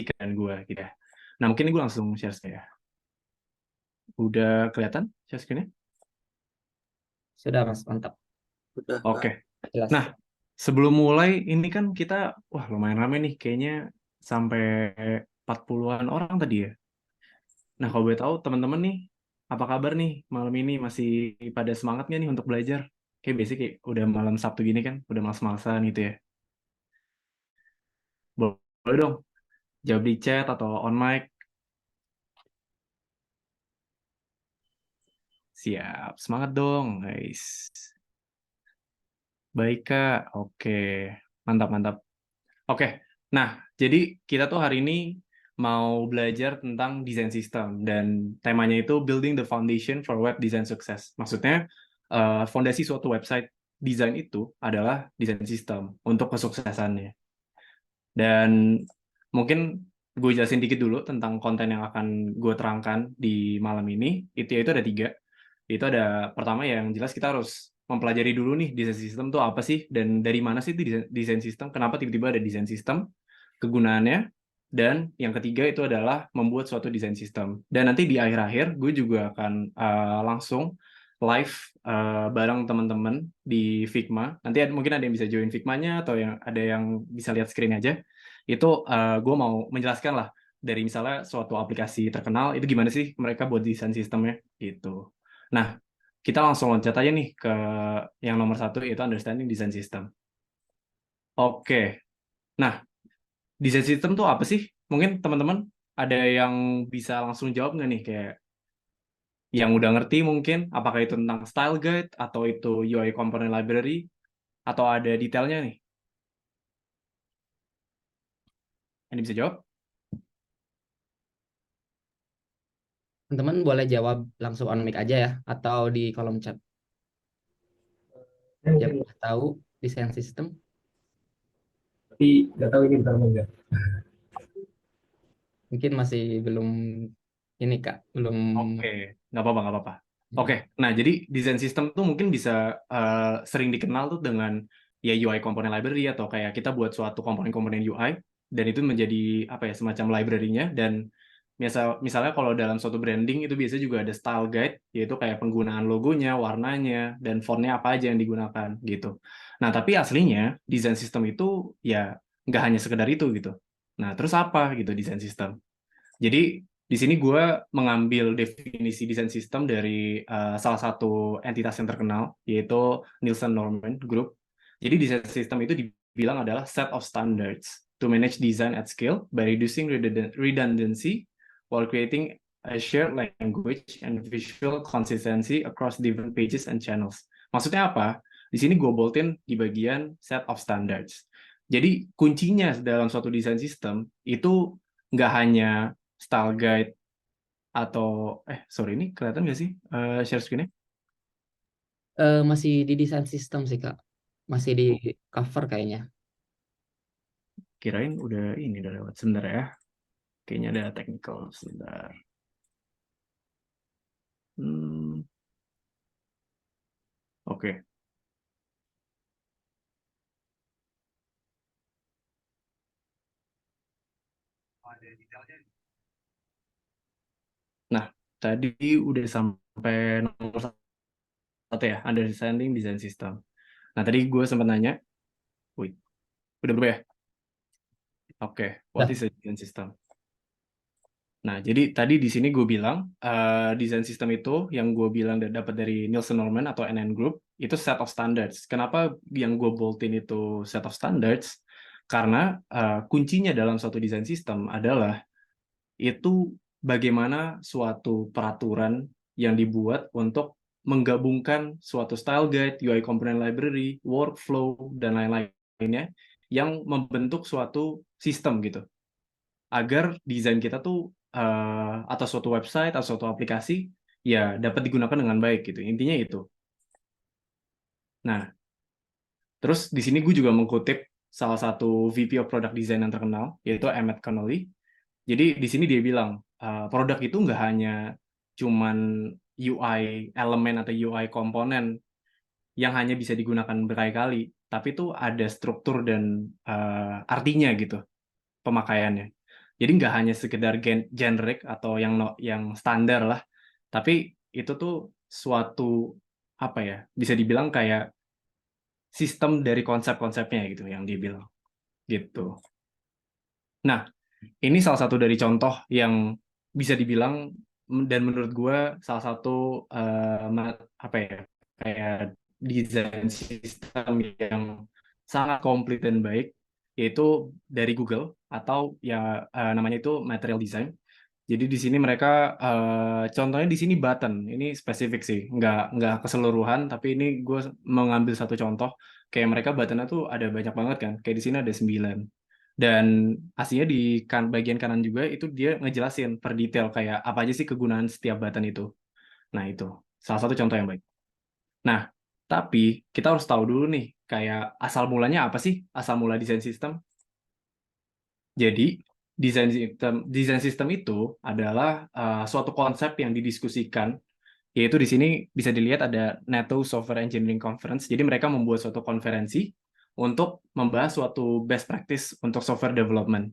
kan gue gitu ya. Nah mungkin gue langsung share screen ya. Udah kelihatan share screen-nya? Sudah Mas, mantap. Udah, Kak. Oke. Jelas. Nah sebelum mulai ini kan kita wah lumayan ramai nih kayaknya sampai 40-an orang tadi ya. Nah kalau boleh tahu teman-teman nih apa kabar nih malam ini masih pada semangat nggak nih untuk belajar? Kayak basic kayak udah malam Sabtu gini kan udah males-malesan gitu ya. Boleh dong jawab di chat atau on mic. Siap, semangat dong, guys. Baik, Kak. Oke, mantap, mantap. Oke, nah, jadi kita tuh hari ini mau belajar tentang desain sistem, dan temanya itu Building the Foundation for Web Design Success. Maksudnya, fondasi suatu website desain itu adalah desain sistem untuk kesuksesannya. Dan mungkin gue jelasin dikit dulu tentang konten yang akan gue terangkan di malam ini. Itu ada 3. Itu ada pertama yang jelas kita harus mempelajari dulu nih desain sistem tuh apa sih dan dari mana sih itu desain sistem, kenapa tiba-tiba ada desain sistem, kegunaannya, dan yang ketiga itu adalah membuat suatu desain sistem. Dan nanti di akhir-akhir gue juga akan langsung live bareng teman-teman di Figma. Nanti mungkin ada yang bisa join Figma-nya atau yang ada yang bisa lihat screen aja. Itu gue mau menjelaskan lah dari misalnya suatu aplikasi terkenal itu gimana sih mereka buat desain sistemnya gitu. Nah, kita langsung loncat aja nih ke yang nomor 1 yaitu understanding design system. Oke, nah design system tuh apa sih? Mungkin teman-teman ada yang bisa langsung jawab nggak nih kayak yang udah ngerti mungkin apakah itu tentang style guide atau itu UI component library atau ada detailnya nih? Ini bisa jawab? Teman-teman boleh jawab langsung on mic aja ya, atau di kolom chat. Siapa Mungkin, yang tahu desain sistem? tapi nggak tahu ini benar enggak. Mungkin masih belum ini Kak, belum. Oke, nggak apa-apa, nggak apa-apa. Oke, nah jadi desain sistem tuh mungkin bisa sering dikenal tuh dengan ya UI component library atau kayak kita buat suatu komponen-komponen UI dan itu menjadi apa ya semacam library-nya dan misalnya kalau dalam suatu branding itu biasanya juga ada style guide yaitu kayak penggunaan logonya, warnanya dan fontnya apa aja yang digunakan gitu. Nah tapi aslinya desain sistem itu ya nggak hanya sekedar itu gitu. Nah terus apa gitu desain sistem? Jadi di sini gue mengambil definisi desain sistem dari salah satu entitas yang terkenal, yaitu Nielsen Norman Group. Jadi desain sistem itu dibilang adalah set of standards to manage design at scale by reducing redundancy while creating a shared language and visual consistency across different pages and channels. Maksudnya apa? Di sini gue boltin di bagian set of standards. Jadi kuncinya dalam suatu desain sistem itu nggak hanya style guide atau sorry ini kelihatan nggak sih share screen-nya? Masih di desain sistem sih Kak, masih di cover kayaknya. Kirain udah lewat sebentar ya. Kayaknya ada technical sebentar. Hmm, oke. Nah, tadi udah sampai nomor 1 ya, understanding design system. Nah, tadi gue sempat nanya, wait, udah berubah ya? Oke, what Dah. is a design system? Nah, jadi tadi di sini gue bilang desain sistem itu yang gue bilang dapat dari Nielsen Norman atau NN Group itu set of standards. Kenapa yang gue boltin itu set of standards? Karena kuncinya dalam suatu desain sistem adalah itu bagaimana suatu peraturan yang dibuat untuk menggabungkan suatu style guide, UI component library, workflow dan lain-lainnya yang membentuk suatu sistem gitu agar desain kita tuh atau suatu website atau suatu aplikasi ya dapat digunakan dengan baik gitu. Intinya itu. Nah, terus di sini gue juga mengutip salah satu VP of Product Design yang terkenal yaitu Emmett Connolly. Jadi di sini dia bilang produk itu nggak hanya cuman UI elemen atau UI komponen yang hanya bisa digunakan berkali-kali, tapi itu ada struktur dan artinya gitu pemakaiannya. Jadi nggak hanya sekedar generic atau yang standar lah, tapi itu tuh suatu apa ya, bisa dibilang kayak sistem dari konsep-konsepnya gitu yang dia bilang gitu. Nah, ini salah satu dari contoh yang bisa dibilang dan menurut gue salah satu apa ya, kayak desain sistem yang sangat komplit dan baik, yaitu dari Google atau ya namanya itu material design. Jadi di sini mereka contohnya di sini button. Ini spesifik sih, nggak keseluruhan, tapi ini gue mengambil satu contoh. Kayak mereka buttonnya tuh ada banyak banget kan. Kayak di sini ada 9. Dan aslinya di bagian kanan juga itu dia ngejelasin per detail kayak apa aja sih kegunaan setiap button itu. Nah itu salah satu contoh yang baik. Nah, tapi kita harus tahu dulu nih kayak asal mulanya apa sih asal mula desain sistem. Jadi, desain sistem itu adalah suatu konsep yang didiskusikan, yaitu di sini bisa dilihat ada NATO Software Engineering Conference. Jadi mereka membuat suatu konferensi untuk membahas suatu best practice untuk software development.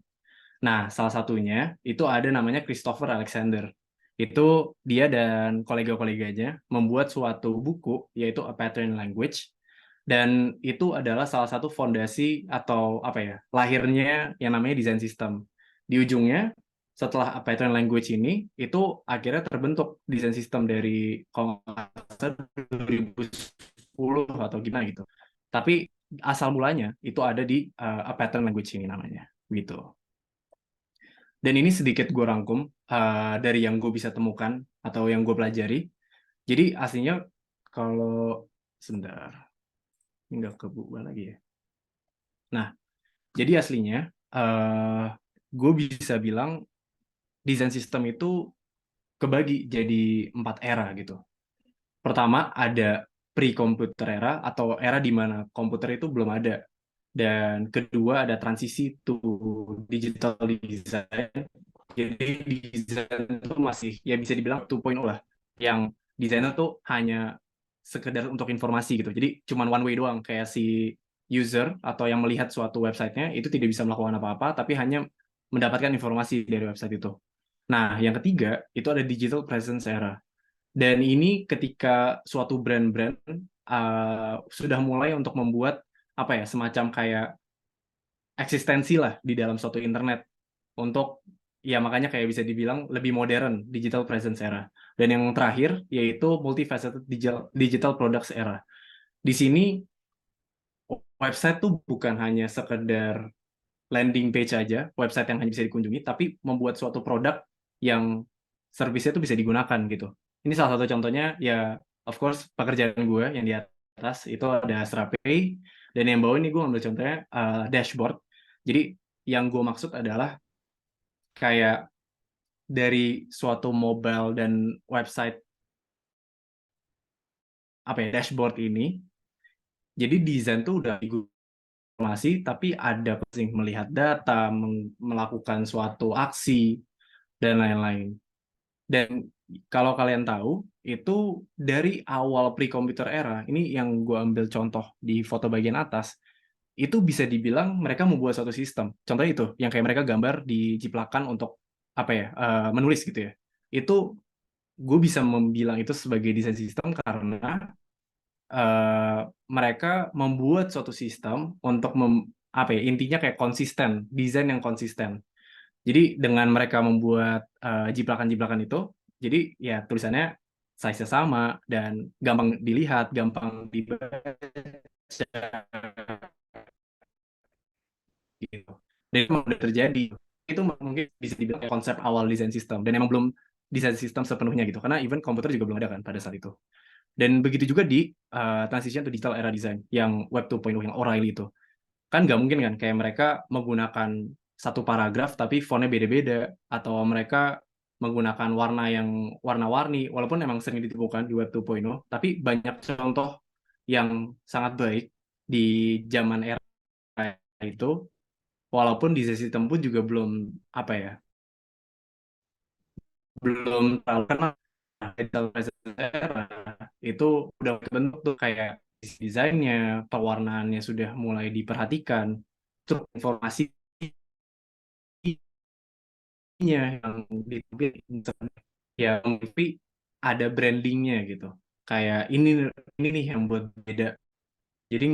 Nah, salah satunya itu ada namanya Christopher Alexander. Itu dia dan kolega-koleganya membuat suatu buku, yaitu A Pattern Language, dan itu adalah salah satu fondasi atau apa ya, lahirnya yang namanya design system. Di ujungnya, setelah A Pattern Language ini, itu akhirnya terbentuk design system dari kalau nggak salah 2010 atau gimana gitu. Tapi asal mulanya itu ada di A Pattern Language ini namanya, gitu. Dan ini sedikit gue rangkum dari yang gue bisa temukan atau yang gue pelajari. Jadi aslinya kalau sebentar, ini nggak kebuka lagi ya. Nah, jadi aslinya gue bisa bilang desain sistem itu kebagi jadi 4 era gitu. Pertama ada pre-computer era atau era di mana komputer itu belum ada. Dan kedua ada transisi to digital design. Jadi desain itu masih ya bisa dibilang 2.0 lah. Yang desainnya tuh hanya sekedar untuk informasi gitu. Jadi cuman one way doang kayak si user atau yang melihat suatu websitenya itu tidak bisa melakukan apa-apa tapi hanya mendapatkan informasi dari website itu. Nah, yang ketiga itu ada digital presence era. Dan ini ketika suatu brand-brand sudah mulai untuk membuat apa ya semacam kayak eksistensi lah di dalam suatu internet untuk ya makanya kayak bisa dibilang lebih modern digital presence era. Dan yang terakhir yaitu multifaceted digital products era. Di sini website tuh bukan hanya sekedar landing page aja, website yang hanya bisa dikunjungi, tapi membuat suatu produk yang servisnya itu bisa digunakan gitu. Ini salah satu contohnya ya, of course, pekerjaan gue yang di atas itu ada Strapay, dan yang bawah ini gue ambil contohnya dashboard. Jadi yang gue maksud adalah kayak dari suatu mobile dan website apa ya dashboard ini, jadi desain tuh udah informasi, tapi ada penting melihat data, melakukan suatu aksi dan lain-lain. Dan kalau kalian tahu, itu dari awal pre-computer era, ini yang gue ambil contoh di foto bagian atas, itu bisa dibilang mereka membuat suatu sistem. Contohnya itu, yang kayak mereka gambar dijiplakan untuk apa ya, menulis gitu ya. Itu gue bisa membilang itu sebagai desain sistem karena mereka membuat suatu sistem untuk apa ya, intinya kayak konsisten, desain yang konsisten. Jadi dengan mereka membuat jiplakan-jiplakan itu, jadi ya tulisannya size-nya sama dan gampang dilihat, gampang dibaca gitu. Dan itu memang udah terjadi. Itu mungkin bisa dibilang konsep awal desain sistem dan emang belum desain sistem sepenuhnya gitu karena even komputer juga belum ada kan pada saat itu. Dan begitu juga di transition to digital era design yang Web 2.0 yang O'Reilly itu. Kan nggak mungkin kan kayak mereka menggunakan satu paragraf tapi fontnya beda-beda atau mereka menggunakan warna yang warna-warni walaupun emang sering ditemukan di Web 2.0 tapi banyak contoh yang sangat baik di zaman era itu walaupun desain sistem pun juga belum apa ya belum terlalu kenal. Digital presence era itu udah terbentuk tuh kayak desainnya, pewarnaannya sudah mulai diperhatikan, terus informasi yang ditampilkan ya, tapi ada brandingnya gitu. Kayak ini nih yang buat beda. Jadi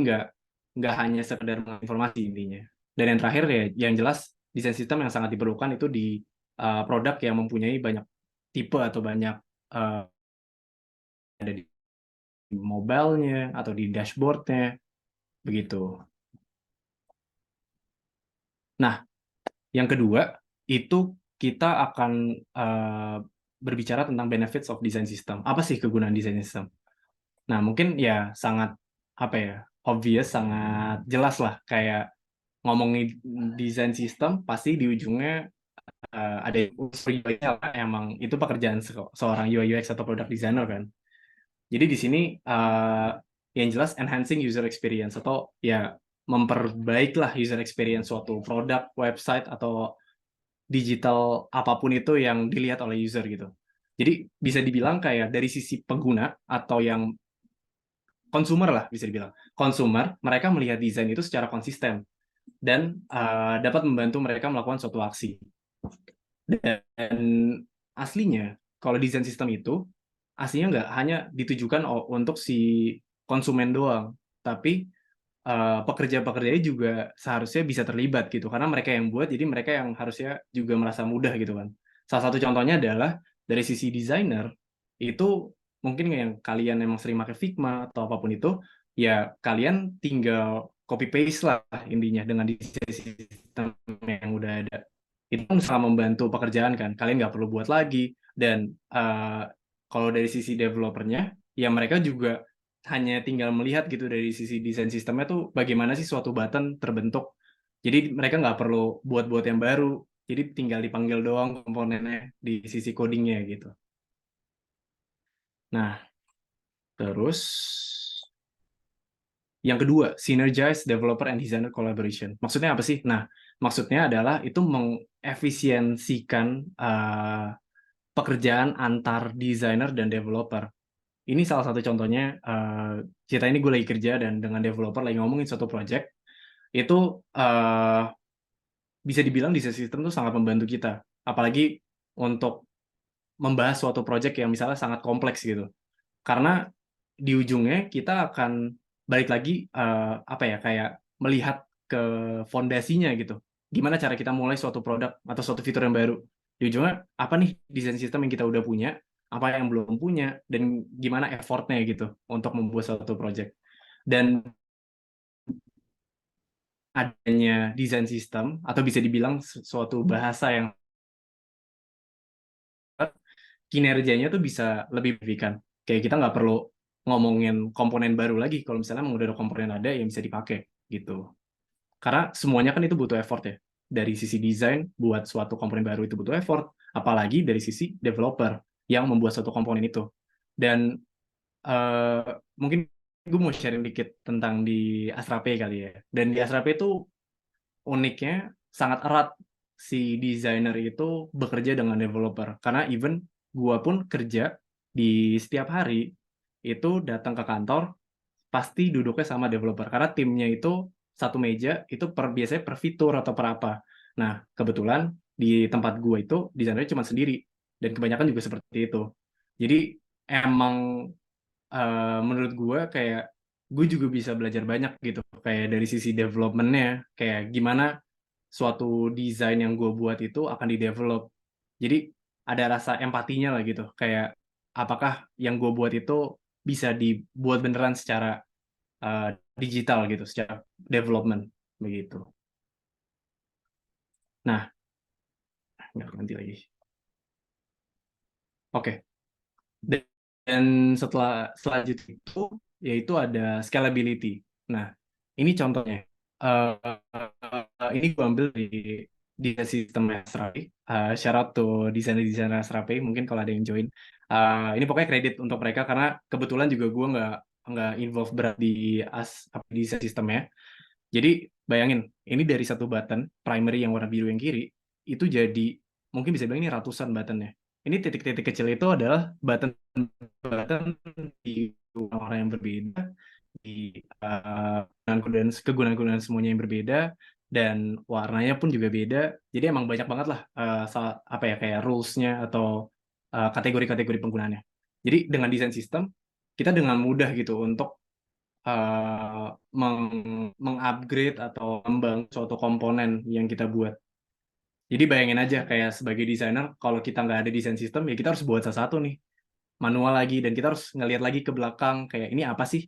nggak hanya sekedar informasi intinya. Dan yang terakhir ya, yang jelas desain sistem yang sangat diperlukan itu di produk yang mempunyai banyak tipe atau banyak uh, ada di mobile-nya atau di dashboard-nya begitu. Nah, yang kedua itu kita akan berbicara tentang benefits of design system. Apa sih kegunaan desain system? Nah, mungkin ya sangat apa ya, obvious, sangat jelas lah, kayak ngomongin desain sistem pasti di ujungnya ada unsur UI-nya lah. Emang itu pekerjaan seorang UI UX atau product designer kan. Jadi di sini yang jelas enhancing user experience atau ya memperbaiklah user experience suatu produk, website atau digital apapun itu yang dilihat oleh user gitu. Jadi bisa dibilang kayak dari sisi pengguna atau yang consumer lah, bisa dibilang consumer, mereka melihat desain itu secara konsisten dan dapat membantu mereka melakukan suatu aksi. Dan aslinya kalau desain sistem itu aslinya nggak hanya ditujukan untuk si konsumen doang, tapi pekerja-pekerjanya juga seharusnya bisa terlibat gitu, karena mereka yang buat, jadi mereka yang harusnya juga merasa mudah gitu kan. Salah satu contohnya adalah dari sisi desainer, itu mungkin yang kalian emang sering pakai Figma atau apapun itu, ya kalian tinggal copy paste lah intinya dengan desain sistem yang udah ada. Itu kan sangat membantu pekerjaan kan, kalian nggak perlu buat lagi. Dan kalau dari sisi developernya, ya mereka juga hanya tinggal melihat gitu dari sisi desain sistemnya tuh bagaimana sih suatu button terbentuk. Jadi mereka nggak perlu buat-buat yang baru, jadi tinggal dipanggil doang komponennya di sisi codingnya gitu. Nah, terus yang kedua, synergize developer and designer collaboration. Maksudnya apa sih? Nah, maksudnya adalah itu mengefisiensikan pekerjaan antar desainer dan developer. Ini salah satu contohnya, kita ini gue lagi kerja dan dengan developer lagi ngomongin suatu project, itu bisa dibilang desain system itu sangat membantu kita. Apalagi untuk membahas suatu project yang misalnya sangat kompleks gitu. Karena di ujungnya kita akan balik lagi, apa ya, kayak melihat ke fondasinya gitu. Gimana cara kita mulai suatu produk atau suatu fitur yang baru. Di ujungnya, apa nih desain sistem yang kita udah punya, apa yang belum punya, dan gimana effortnya gitu untuk membuat suatu project. Dan adanya desain sistem, atau bisa dibilang suatu bahasa yang kinerjanya tuh bisa lebih signifikan. Kayak kita nggak perlu ngomongin komponen baru lagi, kalau misalnya emang udah ada komponen ada yang bisa dipakai gitu. Karena semuanya kan itu butuh effort ya. Dari sisi desain, buat suatu komponen baru itu butuh effort, apalagi dari sisi developer yang membuat suatu komponen itu. Dan mungkin gue mau sharing dikit tentang di Astra Pay kali ya. Dan di Astra Pay itu uniknya sangat erat si desainer itu bekerja dengan developer, karena even gua pun kerja di setiap hari itu datang ke kantor pasti duduknya sama developer, karena timnya itu satu meja itu biasanya per fitur atau per apa. Nah, kebetulan di tempat gua itu desainernya cuma sendiri dan kebanyakan juga seperti itu. Jadi emang menurut gue kayak gue juga bisa belajar banyak gitu, kayak dari sisi development-nya, kayak gimana suatu desain yang gue buat itu akan di-develop. Jadi ada rasa empatinya lah gitu, kayak apakah yang gue buat itu bisa dibuat beneran secara digital gitu, secara development begitu. Nah, nggak ganti lagi. Oke. Dan selanjutnya itu yaitu ada scalability. Nah, ini contohnya. Ini gue ambil di sistem Asrapi. Shout out to desainer-desainer Asrapi, mungkin kalau ada yang join. Ini pokoknya kredit untuk mereka karena kebetulan juga gue nggak involve berat di desain sistemnya. Jadi bayangin, ini dari satu button primary yang warna biru yang kiri itu jadi mungkin bisa bilang ini ratusan buttonnya. Ini titik-titik kecil itu adalah button di orang yang berbeda, di kegunaan-kegunaan semuanya yang berbeda, dan warnanya pun juga beda. Jadi emang banyak banget lah kayak rules-nya atau kategori-kategori penggunaannya. Jadi dengan desain sistem kita dengan mudah gitu untuk mengupgrade atau membangun suatu komponen yang kita buat. Jadi bayangin aja kayak sebagai desainer, kalau kita nggak ada desain sistem, ya kita harus buat satu-satu nih, manual lagi, dan kita harus ngelihat lagi ke belakang, kayak ini apa sih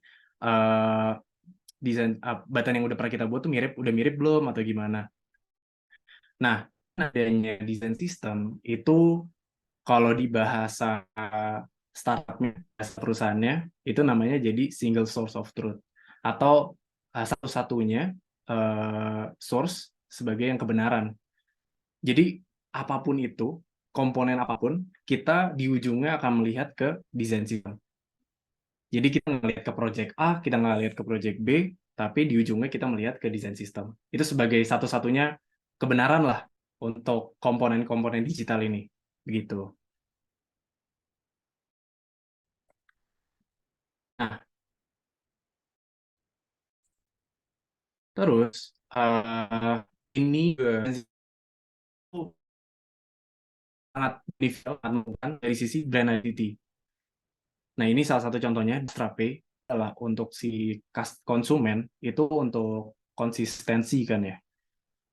desain button yang udah pernah kita buat tuh udah mirip belum atau gimana. Nah, adanya desain sistem itu kalau di bahasa startupnya, bahasa perusahaannya, itu namanya jadi single source of truth. Atau satu-satunya source sebagai yang kebenaran. Jadi apapun itu, komponen apapun, kita di ujungnya akan melihat ke desain sistem. Jadi kita ngelihat ke project A, kita nggak lihat ke project B, tapi di ujungnya kita melihat ke desain sistem. Itu sebagai satu-satunya kebenaran lah untuk komponen-komponen digital ini. Begitu. Nah, terus ini juga sangat menentukan dari sisi brand identity. Nah, ini salah satu contohnya di Strape adalah untuk si konsumen itu untuk konsistensi kan ya.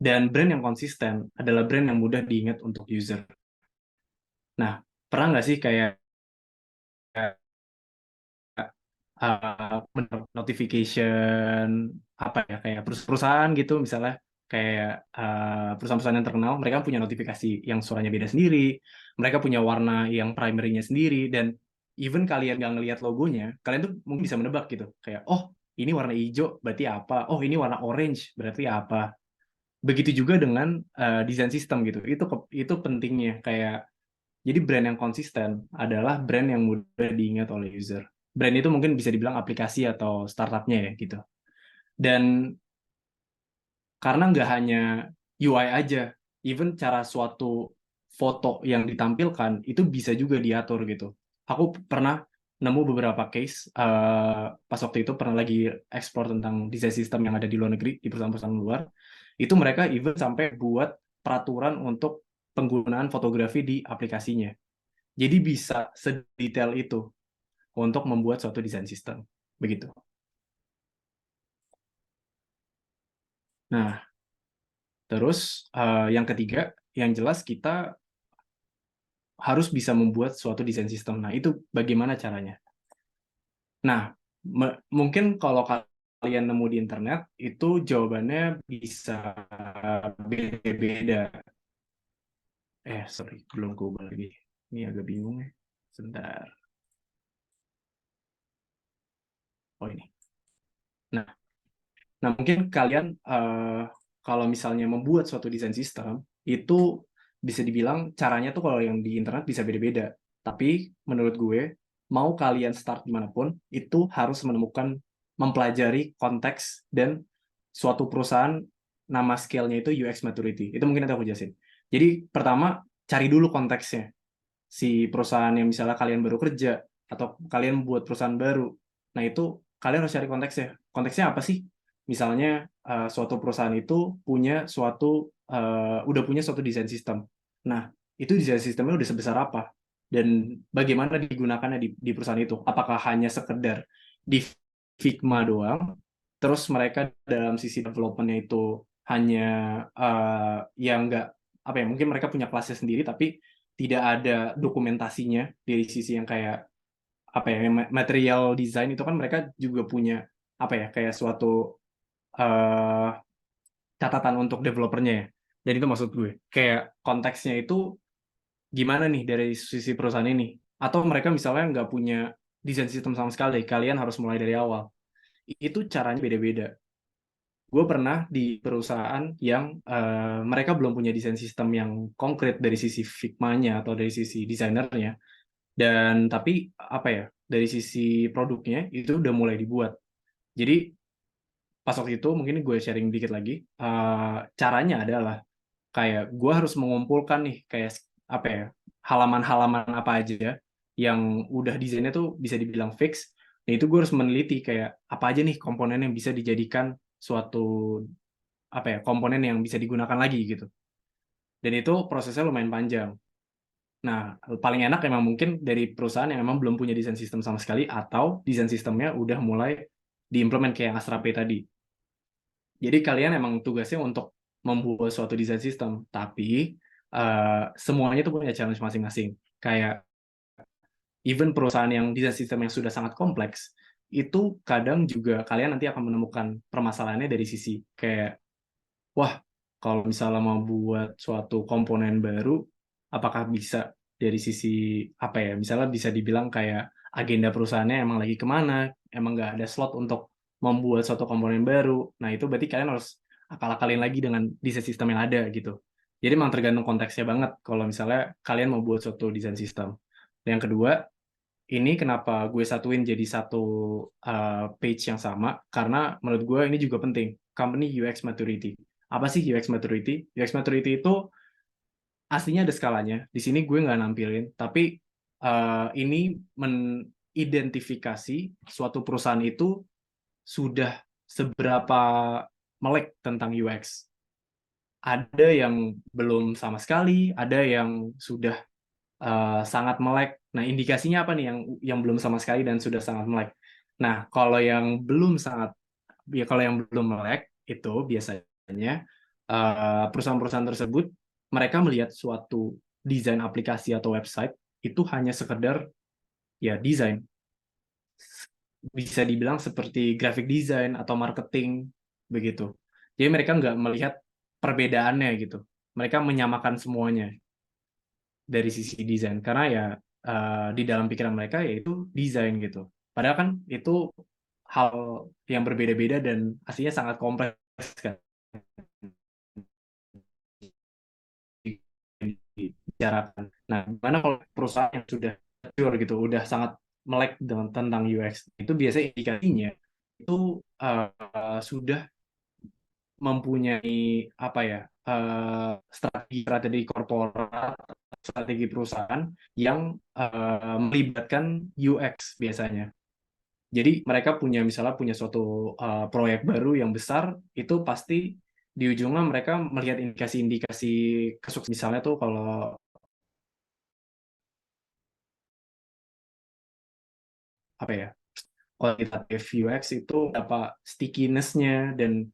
Dan brand yang konsisten adalah brand yang mudah diingat untuk user. Nah, pernah nggak sih kayak notification apa ya kayak perusahaan gitu misalnya kayak perusahaan-perusahaan yang terkenal mereka punya notifikasi yang suaranya beda sendiri, mereka punya warna yang primary-nya sendiri, dan even kalian nggak ngelihat logonya kalian tuh mungkin bisa menebak gitu kayak oh ini warna hijau berarti apa, oh ini warna orange berarti apa. Begitu juga dengan desain sistem gitu, itu pentingnya kayak jadi brand yang konsisten adalah brand yang mudah diingat oleh user. Brand itu mungkin bisa dibilang aplikasi atau startupnya ya gitu. Dan karena nggak hanya UI aja, even cara suatu foto yang ditampilkan itu bisa juga diatur gitu. Aku pernah nemu beberapa case pas waktu itu pernah lagi ekspor tentang desain sistem yang ada di luar negeri di perusahaan-perusahaan luar. Itu mereka even sampai buat peraturan untuk penggunaan fotografi di aplikasinya. Jadi bisa sedetail itu untuk membuat suatu desain sistem. Begitu. Nah, terus yang ketiga, yang jelas kita harus bisa membuat suatu desain sistem. Nah, itu bagaimana caranya? Nah, mungkin kalau kalian nemu di internet, itu jawabannya bisa beda-beda. Sorry, belum gue lagi. Ini agak bingung ya. Sebentar. Oh, ini. Nah, mungkin kalian kalau misalnya membuat suatu desain sistem, itu bisa dibilang caranya tuh kalau yang di internet bisa beda-beda. Tapi menurut gue, mau kalian start dimanapun, itu harus mempelajari konteks dan suatu perusahaan nama scale-nya itu UX maturity. Itu mungkin nanti aku jelasin. Jadi pertama, cari dulu konteksnya. Si perusahaan yang misalnya kalian baru kerja, atau kalian buat perusahaan baru. Nah, itu kalian harus cari konteksnya. Konteksnya apa sih? Misalnya suatu perusahaan itu udah punya suatu desain sistem. Nah, itu desain sistemnya udah sebesar apa? Dan bagaimana digunakannya di perusahaan itu? Apakah hanya sekedar di Figma doang? Terus mereka dalam sisi development-nya itu hanya yang nggak apa ya? Mungkin mereka punya kelasnya sendiri, tapi tidak ada dokumentasinya dari sisi yang kayak apa ya? Material design itu kan mereka juga punya apa ya? Kayak suatu catatan untuk developernya ya. Dan itu maksud gue. Kayak konteksnya itu gimana nih dari sisi perusahaan ini. Atau mereka misalnya nggak punya desain sistem sama sekali. Kalian harus mulai dari awal. Itu caranya beda-beda. Gue pernah di perusahaan yang mereka belum punya desain sistem yang konkret dari sisi Figma-nya atau dari sisi desainernya. Dan tapi apa ya, dari sisi produknya itu udah mulai dibuat. Jadi pas waktu itu mungkin gue sharing dikit lagi, caranya adalah kayak gue harus mengumpulkan nih kayak apa ya, halaman-halaman apa aja yang udah desainnya tuh bisa dibilang fix. Nah, itu gue harus meneliti kayak apa aja nih komponen yang bisa dijadikan suatu komponen yang bisa digunakan lagi gitu. Dan itu prosesnya lumayan panjang. Nah, paling enak emang mungkin dari perusahaan yang memang belum punya desain sistem sama sekali, atau desain sistemnya udah mulai diimplement kayak yang Astra Pay tadi. Jadi kalian emang tugasnya untuk membuat suatu desain sistem, tapi semuanya tuh punya challenge masing-masing. Kayak even perusahaan yang desain sistem yang sudah sangat kompleks, itu kadang juga kalian nanti akan menemukan permasalahannya dari sisi kayak, wah, kalau misalnya mau buat suatu komponen baru, apakah bisa dari sisi misalnya bisa dibilang kayak agenda perusahaannya emang lagi kemana, emang nggak ada slot untuk membuat suatu komponen baru. Nah, itu berarti kalian harus akal-akalin lagi dengan desain sistem yang ada gitu. Jadi memang tergantung konteksnya banget kalau misalnya kalian mau buat suatu desain sistem. Yang kedua, ini kenapa gue satuin jadi satu page yang sama, karena menurut gue ini juga penting, company UX maturity. Apa sih UX maturity? UX maturity itu aslinya ada skalanya, di sini gue nggak nampilin, tapi ini mengidentifikasi suatu perusahaan itu sudah seberapa melek tentang UX. Ada yang belum sama sekali, ada yang sudah sangat melek. Nah, indikasinya apa nih yang belum sama sekali dan sudah sangat melek? Nah, kalau yang belum melek itu biasanya perusahaan-perusahaan tersebut mereka melihat suatu desain aplikasi atau website itu hanya sekedar ya desain. Bisa dibilang seperti graphic design atau marketing begitu. Jadi mereka nggak melihat perbedaannya gitu. Mereka menyamakan semuanya dari sisi desain karena ya di dalam pikiran mereka yaitu desain gitu. Padahal kan itu hal yang berbeda-beda dan aslinya sangat kompleks kan dibicarakan. Nah, gimana kalau perusahaan yang sudah mature gitu, udah sangat melek dengan tentang UX, itu biasanya indikasinya itu sudah mempunyai strategi korporat, strategi perusahaan yang melibatkan UX biasanya. Jadi mereka misalnya punya suatu proyek baru yang besar, itu pasti di ujungnya mereka melihat indikasi-indikasi kesuksesan. Misalnya tuh kalau kualitatif UX itu apa stickiness-nya dan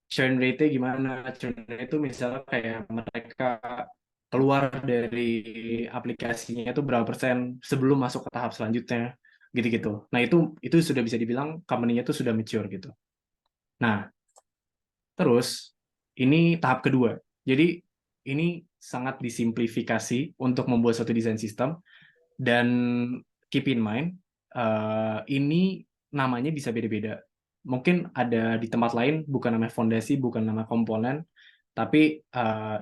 churn rate-nya gimana. Churn rate itu misalnya kayak mereka keluar dari aplikasinya itu berapa persen sebelum masuk ke tahap selanjutnya, gitu-gitu. Nah, itu sudah bisa dibilang company-nya itu sudah mature gitu. Nah, terus ini tahap kedua. Jadi ini sangat disimplifikasi untuk membuat suatu desain sistem, dan keep in mind ini namanya bisa beda-beda. Mungkin ada di tempat lain bukan nama fondasi, bukan nama komponen, tapi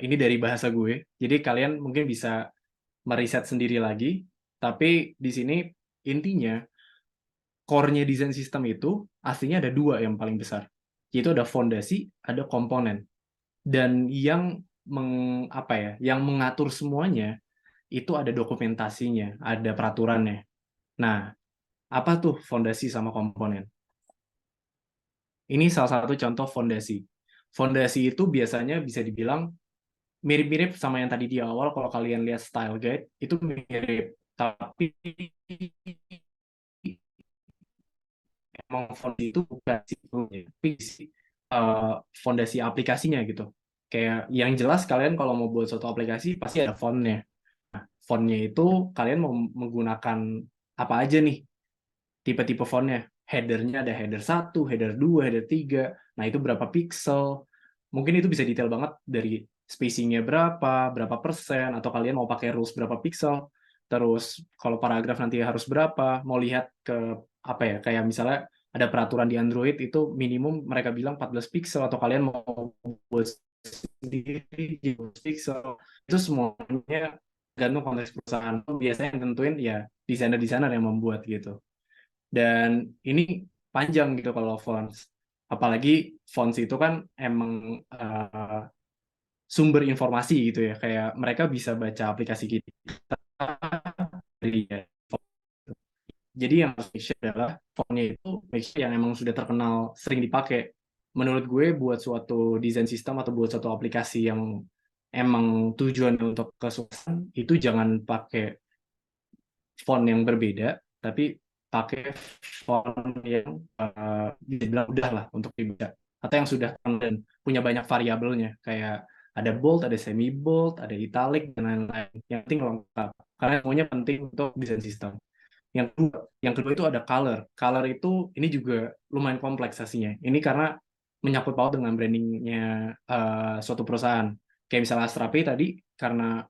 ini dari bahasa gue. Jadi kalian mungkin bisa meriset sendiri lagi. Tapi di sini intinya core-nya desain sistem itu aslinya ada dua yang paling besar, yaitu ada fondasi, ada komponen. Dan yang mengatur semuanya itu ada dokumentasinya, ada peraturannya. Nah, apa tuh fondasi sama komponen? Ini salah satu contoh fondasi. Fondasi itu biasanya bisa dibilang mirip-mirip sama yang tadi di awal, kalau kalian lihat style guide, itu mirip. Tapi emang fondasi itu bukan sih, tapi fondasi aplikasinya gitu. Kayak yang jelas kalian kalau mau buat suatu aplikasi pasti ada fontnya. Nah, fontnya itu kalian mau menggunakan apa aja nih tipe-tipe fontnya. Header-nya ada header 1, header 2, header 3. Nah, itu berapa pixel. Mungkin itu bisa detail banget dari spacing-nya berapa persen, atau kalian mau pakai rules berapa pixel. Terus kalau paragraf nanti harus berapa, mau lihat ke kayak misalnya ada peraturan di Android itu minimum mereka bilang 14 pixel, atau kalian mau buat sendiri 12 pixel. Itu semuanya tergantung konteks perusahaan. Biasanya yang tentuin ya desainer-desainer yang membuat gitu. Dan ini panjang gitu kalau fonts. Apalagi fonts itu kan emang sumber informasi gitu ya. Kayak mereka bisa baca aplikasi kita dari font. Jadi yang harus make sure adalah fontnya itu make sure yang emang sudah terkenal sering dipakai. menurut gue buat suatu desain sistem atau buat suatu aplikasi yang emang tujuannya untuk kesuksesan, itu jangan pakai font yang berbeda, tapi pakai font yang bisa dibilang udah lah untuk dibaca, atau yang sudah dan punya banyak variabelnya, kayak ada bold, ada semi bold, ada italic dan lain-lain. Yang penting lengkap, karena semuanya penting untuk desain sistem. Yang kedua itu ada color. Color itu ini juga lumayan kompleks aslinya. Ini karena menyangkut paut dengan brandingnya suatu perusahaan. Kayak misalnya Astrape tadi, karena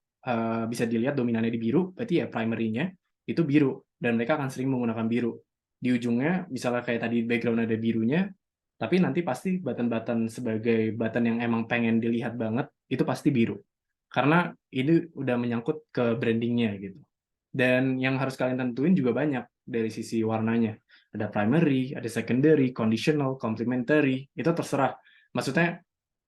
bisa dilihat dominannya di biru, berarti ya primary-nya itu biru, dan mereka akan sering menggunakan biru. Di ujungnya, misalnya kayak tadi background ada birunya, tapi nanti pasti button-button sebagai button yang emang pengen dilihat banget, itu pasti biru. Karena ini udah menyangkut ke brandingnya gitu. Dan yang harus kalian tentuin juga banyak dari sisi warnanya. Ada primary, ada secondary, conditional, complementary, itu terserah. Maksudnya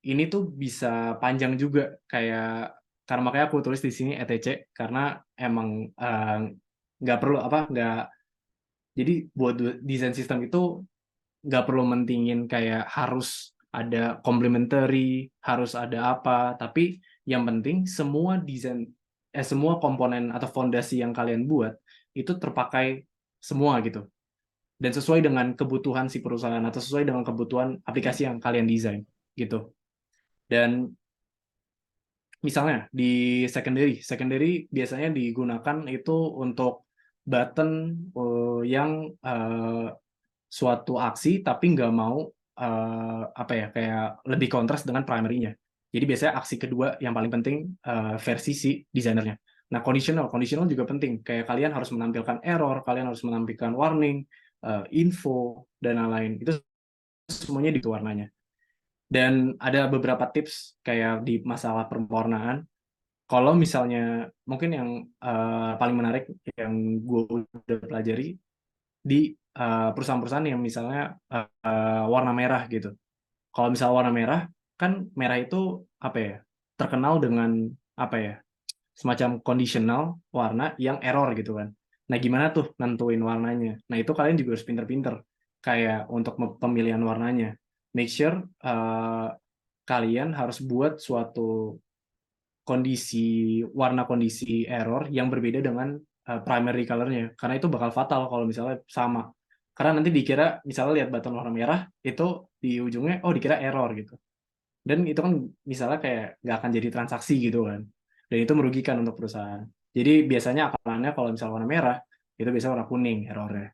ini tuh bisa panjang juga, kayak karena makanya aku tulis di sini ETC, karena emang nggak perlu nggak, jadi buat desain sistem itu nggak perlu mentingin kayak harus ada complementary, harus ada apa, tapi yang penting semua komponen atau fondasi yang kalian buat itu terpakai semua gitu, dan sesuai dengan kebutuhan si perusahaan atau sesuai dengan kebutuhan aplikasi yang kalian desain gitu. Dan misalnya di secondary biasanya digunakan itu untuk button yang suatu aksi tapi nggak mau kayak lebih kontras dengan primary-nya. Jadi biasanya aksi kedua yang paling penting versi si desainernya. Nah, conditional juga penting. Kayak kalian harus menampilkan error, kalian harus menampilkan warning, info dan lain-lain. Itu semuanya di warnanya. Dan ada beberapa tips kayak di masalah pewarnaan. Kalau misalnya mungkin yang paling menarik yang gue udah pelajari di perusahaan-perusahaan yang misalnya warna merah gitu. Kalau misalnya warna merah, kan merah itu apa ya? Terkenal dengan apa ya? Semacam conditional warna yang error gitu kan. Nah, gimana tuh nentuin warnanya? Nah, itu kalian juga harus pinter-pinter kayak untuk pemilihan warnanya. Make sure kalian harus buat suatu kondisi error yang berbeda dengan primary color-nya, karena itu bakal fatal kalau misalnya sama. Karena nanti dikira misalnya lihat button warna merah itu di ujungnya dikira error gitu, dan itu kan misalnya kayak nggak akan jadi transaksi gitu kan, dan itu merugikan untuk perusahaan. Jadi biasanya akalannya kalau misalnya warna merah itu biasanya warna kuning errornya,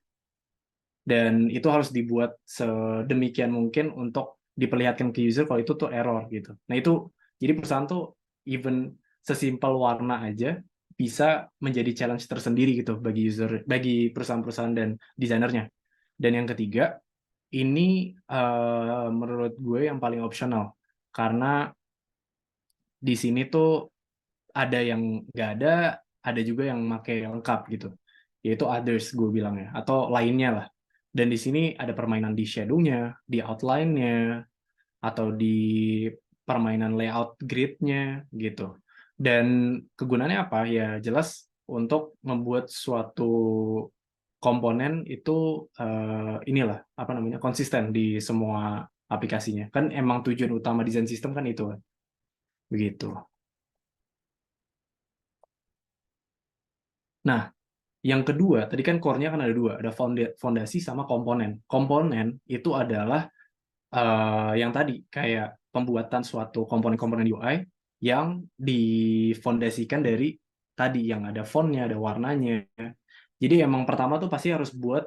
dan itu harus dibuat sedemikian mungkin untuk diperlihatkan ke user kalau itu tuh error gitu. Nah, itu jadi perusahaan tuh even sesimpel warna aja bisa menjadi challenge tersendiri gitu bagi user, bagi perusahaan-perusahaan dan desainernya. Dan yang ketiga, ini menurut gue yang paling optional, karena di sini tuh ada yang nggak ada juga yang pakai lengkap gitu, yaitu others gue bilangnya, atau lainnya lah. Dan di sini ada permainan di shadow-nya, di outline-nya, atau di permainan layout grid-nya gitu. Dan kegunaannya apa? Ya jelas untuk membuat suatu komponen itu inilah apa namanya, konsisten di semua aplikasinya. Kan emang tujuan utama desain sistem kan itu kan. Begitu. Nah, yang kedua, tadi kan core-nya kan ada dua, ada fondasi sama komponen. Komponen itu adalah yang tadi kayak pembuatan suatu komponen-komponen UI yang difondasikan dari tadi yang ada font-nya, ada warnanya. Jadi emang pertama tuh pasti harus buat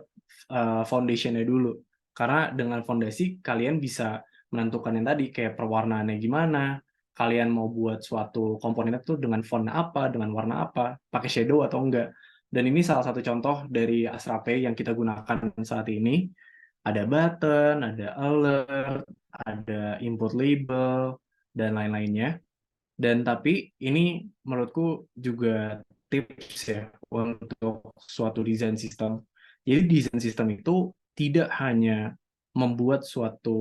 foundation-nya dulu. Karena dengan fondasi kalian bisa menentukan yang tadi kayak perwarnaannya gimana, kalian mau buat suatu komponen itu dengan font apa, dengan warna apa, pakai shadow atau enggak. Dan ini salah satu contoh dari Astrape yang kita gunakan saat ini. Ada button, ada alert, ada input label, dan lain-lainnya. Dan tapi ini menurutku juga tips ya untuk suatu desain sistem. Jadi desain sistem itu tidak hanya membuat suatu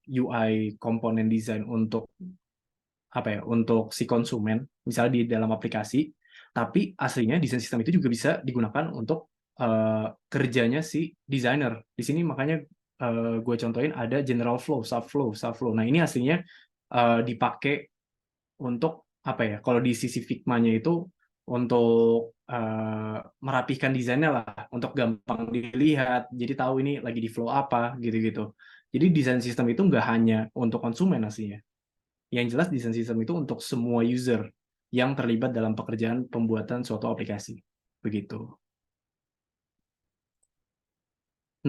UI komponen desain untuk untuk si konsumen, misalnya di dalam aplikasi, tapi aslinya desain sistem itu juga bisa digunakan untuk kerjanya si desainer. Di sini makanya gue contohin ada general flow, subflow, subflow. Nah, ini aslinya dipakai untuk apa ya? Kalau di sisi Figma-nya itu untuk merapihkan desainnya lah, untuk gampang dilihat, jadi tahu ini lagi di flow apa, gitu-gitu. Jadi desain sistem itu nggak hanya untuk konsumen aslinya. Yang jelas desain sistem itu untuk semua user yang terlibat dalam pekerjaan pembuatan suatu aplikasi. Begitu.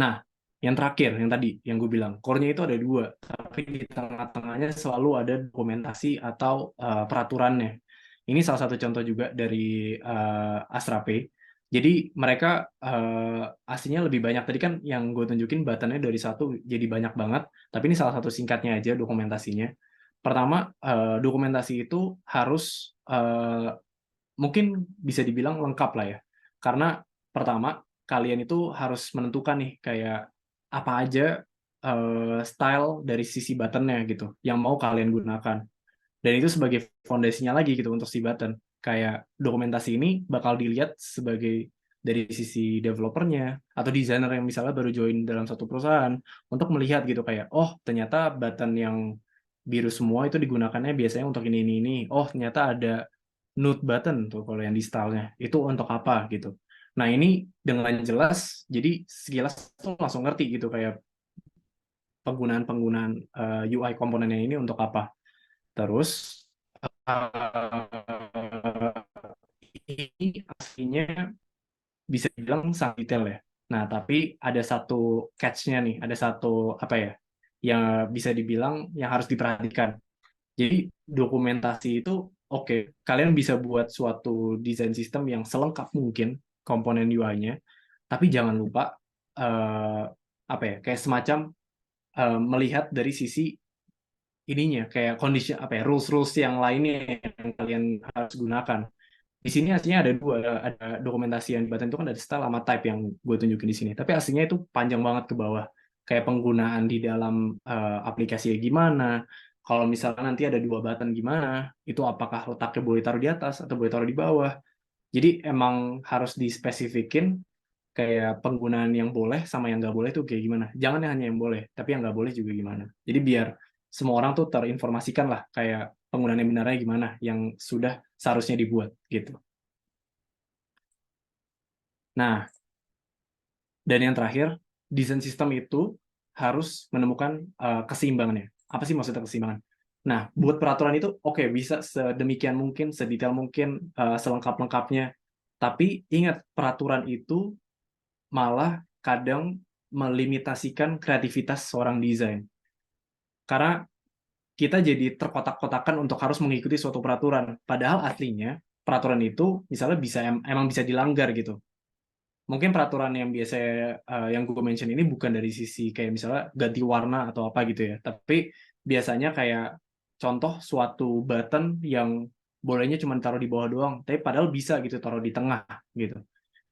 Nah, yang terakhir, yang tadi, yang gue bilang, core-nya itu ada dua, tapi di tengah-tengahnya selalu ada dokumentasi atau peraturannya. Ini salah satu contoh juga dari Astra Pay. Jadi mereka aslinya lebih banyak. Tadi kan yang gue tunjukin button-nya dari satu jadi banyak banget, tapi ini salah satu singkatnya aja dokumentasinya. Pertama, dokumentasi itu harus mungkin bisa dibilang lengkap lah ya. Karena pertama, kalian itu harus menentukan nih kayak apa aja style dari sisi buttonnya gitu yang mau kalian gunakan. Dan itu sebagai fondasinya lagi gitu untuk si button. Kayak dokumentasi ini bakal dilihat sebagai dari sisi developernya atau desainer yang misalnya baru join dalam satu perusahaan untuk melihat gitu kayak oh ternyata button yang biru semua itu digunakannya biasanya untuk ini. Oh ternyata ada nude button tuh kalau yang di stylenya itu untuk apa gitu. Nah ini dengan jelas jadi sekilas tuh langsung ngerti gitu kayak penggunaan UI komponennya ini untuk apa. Terus ini aslinya bisa dibilang sangat detail ya. Nah tapi ada satu catch-nya nih, ada satu apa ya yang bisa dibilang yang harus diperhatikan. Jadi dokumentasi itu oke, kalian bisa buat suatu desain sistem yang selengkap mungkin komponen UI-nya, tapi jangan lupa apa ya, kayak semacam melihat dari sisi ininya, kayak kondisi apa ya, rules-rules yang lainnya yang kalian harus gunakan. Di sini aslinya ada dua, ada dokumentasi yang dibatang itu kan ada style sama type yang gue tunjukin di sini. Tapi aslinya itu panjang banget ke bawah. Kayak penggunaan di dalam aplikasi gimana. Kalau misalnya nanti ada dua button gimana, itu apakah letaknya boleh taruh di atas atau boleh taruh di bawah. Jadi emang harus dispesifikin kayak penggunaan yang boleh sama yang nggak boleh tuh kayak gimana. Jangan hanya yang boleh, tapi yang nggak boleh juga gimana. Jadi biar semua orang tuh terinformasikan lah kayak penggunaan yang benarnya gimana, yang sudah seharusnya dibuat gitu. Nah, dan yang terakhir, desain sistem itu harus menemukan keseimbangannya. Apa sih maksudnya keseimbangan? Nah, buat peraturan itu oke, bisa sedemikian mungkin, sedetail mungkin, selengkap-lengkapnya. Tapi ingat, peraturan itu malah kadang melimitasikan kreativitas seorang desain. Karena kita jadi terkotak-kotakan untuk harus mengikuti suatu peraturan. Padahal aslinya peraturan itu misalnya bisa emang bisa dilanggar gitu. Mungkin peraturan yang biasa yang gue mention ini bukan dari sisi kayak misalnya ganti warna atau apa gitu ya. Tapi biasanya kayak contoh suatu button yang bolehnya cuma taruh di bawah doang, tapi padahal bisa gitu taruh di tengah gitu.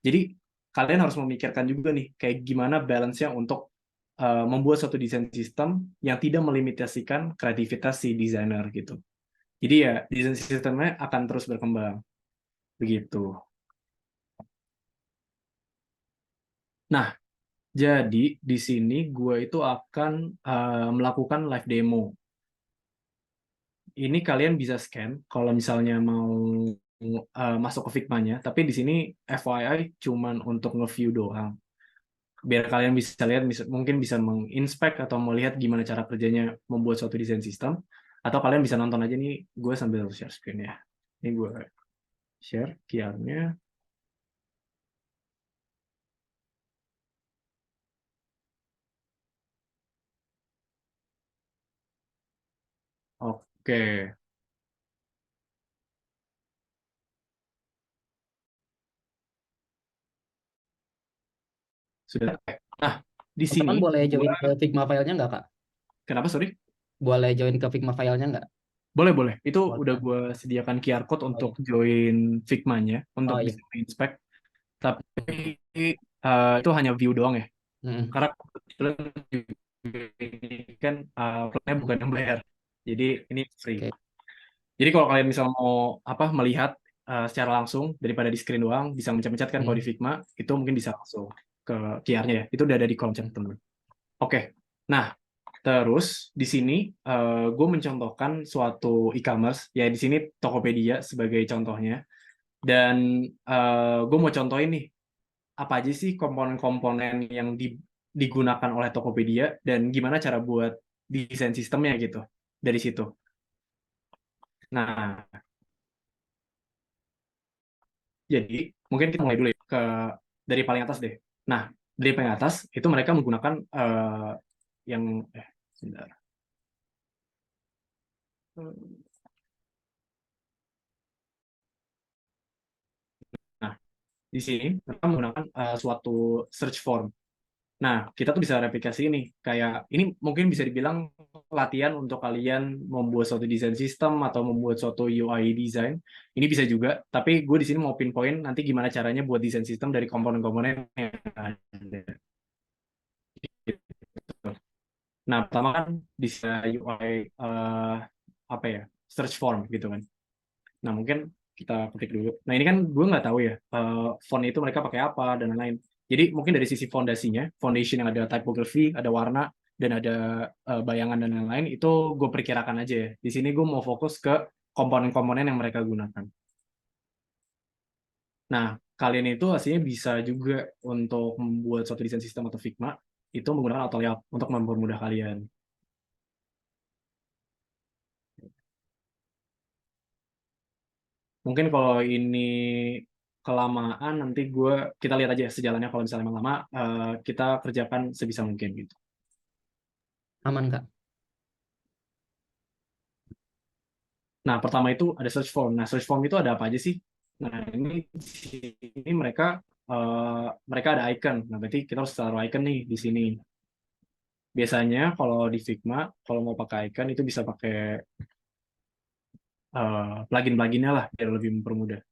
Jadi kalian harus memikirkan juga nih kayak gimana balance-nya untuk membuat suatu desain sistem yang tidak melimitasikan kreativitas si desainer gitu. Jadi ya desain sistemnya akan terus berkembang begitu. Nah, jadi di sini gue itu akan melakukan live demo. Ini kalian bisa scan kalau misalnya mau masuk ke Figma-nya, tapi di sini FYI cuman untuk nge-view doang. Biar kalian bisa lihat, mungkin bisa menginspek atau melihat gimana cara kerjanya membuat suatu desain sistem, atau kalian bisa nonton aja nih, gue sambil share screen ya. Ini gue share QR-nya. Oke, sudah. Nah, di sini, Teman-teman boleh join ke Figma filenya nggak, Kak? kenapa, sorry? Boleh join ke Figma filenya nggak? Boleh, boleh. Itu udah Boleh. gue sediakan QR code Oh untuk iya. join Figma-nya, untuk Oh iya. bisa inspek. Tapi itu hanya view doang ya. Mm-mm. Karena kebetulan ini kan produknya bukan yang bayar. Jadi ini free. Oke. Jadi kalau kalian misal mau apa melihat secara langsung daripada di screen doang, bisa mencet-mencet kan kalau di Mm. Figma, itu mungkin bisa langsung ke QR-nya ya. Itu udah ada di kolom chat teman. Oke, nah terus di sini gue mencontohkan suatu e-commerce, ya di sini Tokopedia sebagai contohnya, dan gue mau contohin nih apa aja sih komponen-komponen yang digunakan oleh Tokopedia dan gimana cara buat desain sistemnya gitu dari situ. Nah, jadi mungkin kita mulai dulu ya dari paling atas deh. Nah, dari paling atas itu mereka menggunakan yang sebentar. Nah, di sini mereka menggunakan suatu search form. Nah, kita tuh bisa replikasi ini. Kayak ini mungkin bisa dibilang latihan untuk kalian membuat suatu desain sistem atau membuat suatu UI design. Ini bisa juga, tapi gue di sini mau pinpoint nanti gimana caranya buat desain sistem dari komponen-komponen yang ada. Nah, pertama kan bisa UI apa ya, search form gitu kan. Nah, mungkin kita ketik dulu. Nah, ini kan gue nggak tahu ya, font itu mereka pakai apa, dan lain-lain. Jadi, mungkin dari sisi fondasinya, foundation yang ada typography, ada warna, dan ada bayangan dan lain-lain, itu gue perkirakan aja ya. Di sini gue mau fokus ke komponen-komponen yang mereka gunakan. Nah, kalian itu aslinya bisa juga untuk membuat suatu desain sistem atau Figma, itu menggunakan auto layout untuk mempermudah kalian. Mungkin kalau ini kelamaan nanti kita lihat aja sejalannya, kalau misalnya emang lama kita kerjakan sebisa mungkin gitu. Aman, Kak. Nah, pertama itu ada search form. Nah, search form itu ada apa aja sih? Nah, ini mereka ada icon. Nah, berarti kita harus taruh icon nih di sini. Biasanya kalau di Figma, kalau mau pakai icon itu bisa pakai plugin-pluginnya lah biar lebih mempermudah.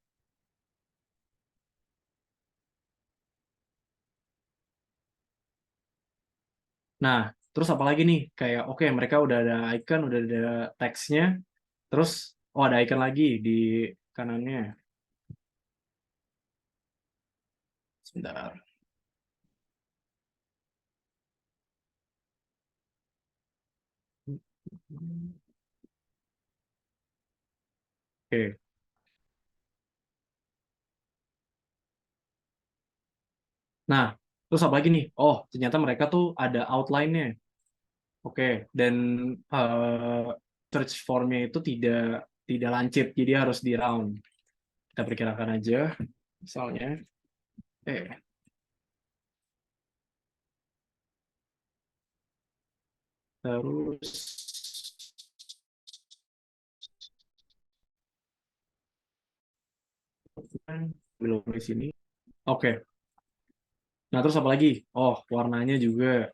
Nah, terus apa lagi nih? Kayak oke, mereka udah ada icon, udah ada teksnya, terus ada icon lagi di kanannya. Sebentar. Oke. Nah, terus apa lagi nih? Oh, ternyata mereka tuh ada outline-nya. Oke, dan eh, search form-nya itu tidak tidak lancip, jadi harus di round. Kita perkirakan aja, misalnya, eh, terus belum di sini. Oke. Nah, terus apa lagi? Oh, warnanya juga.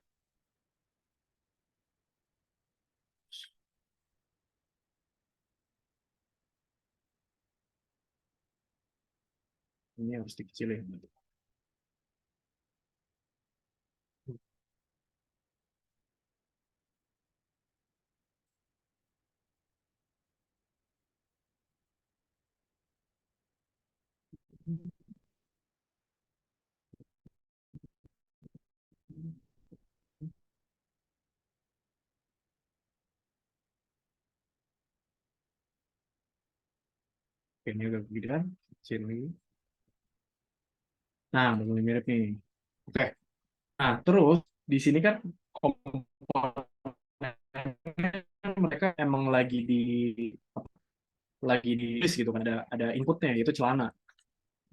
Ini harus dikecilin. Oke, ini agak gedean, kecil lagi. Nah, udah mulai mirip nih. Oke. Nah, terus di sini kan komponennya mereka emang lagi di list gitu kan, ada inputnya yaitu celana.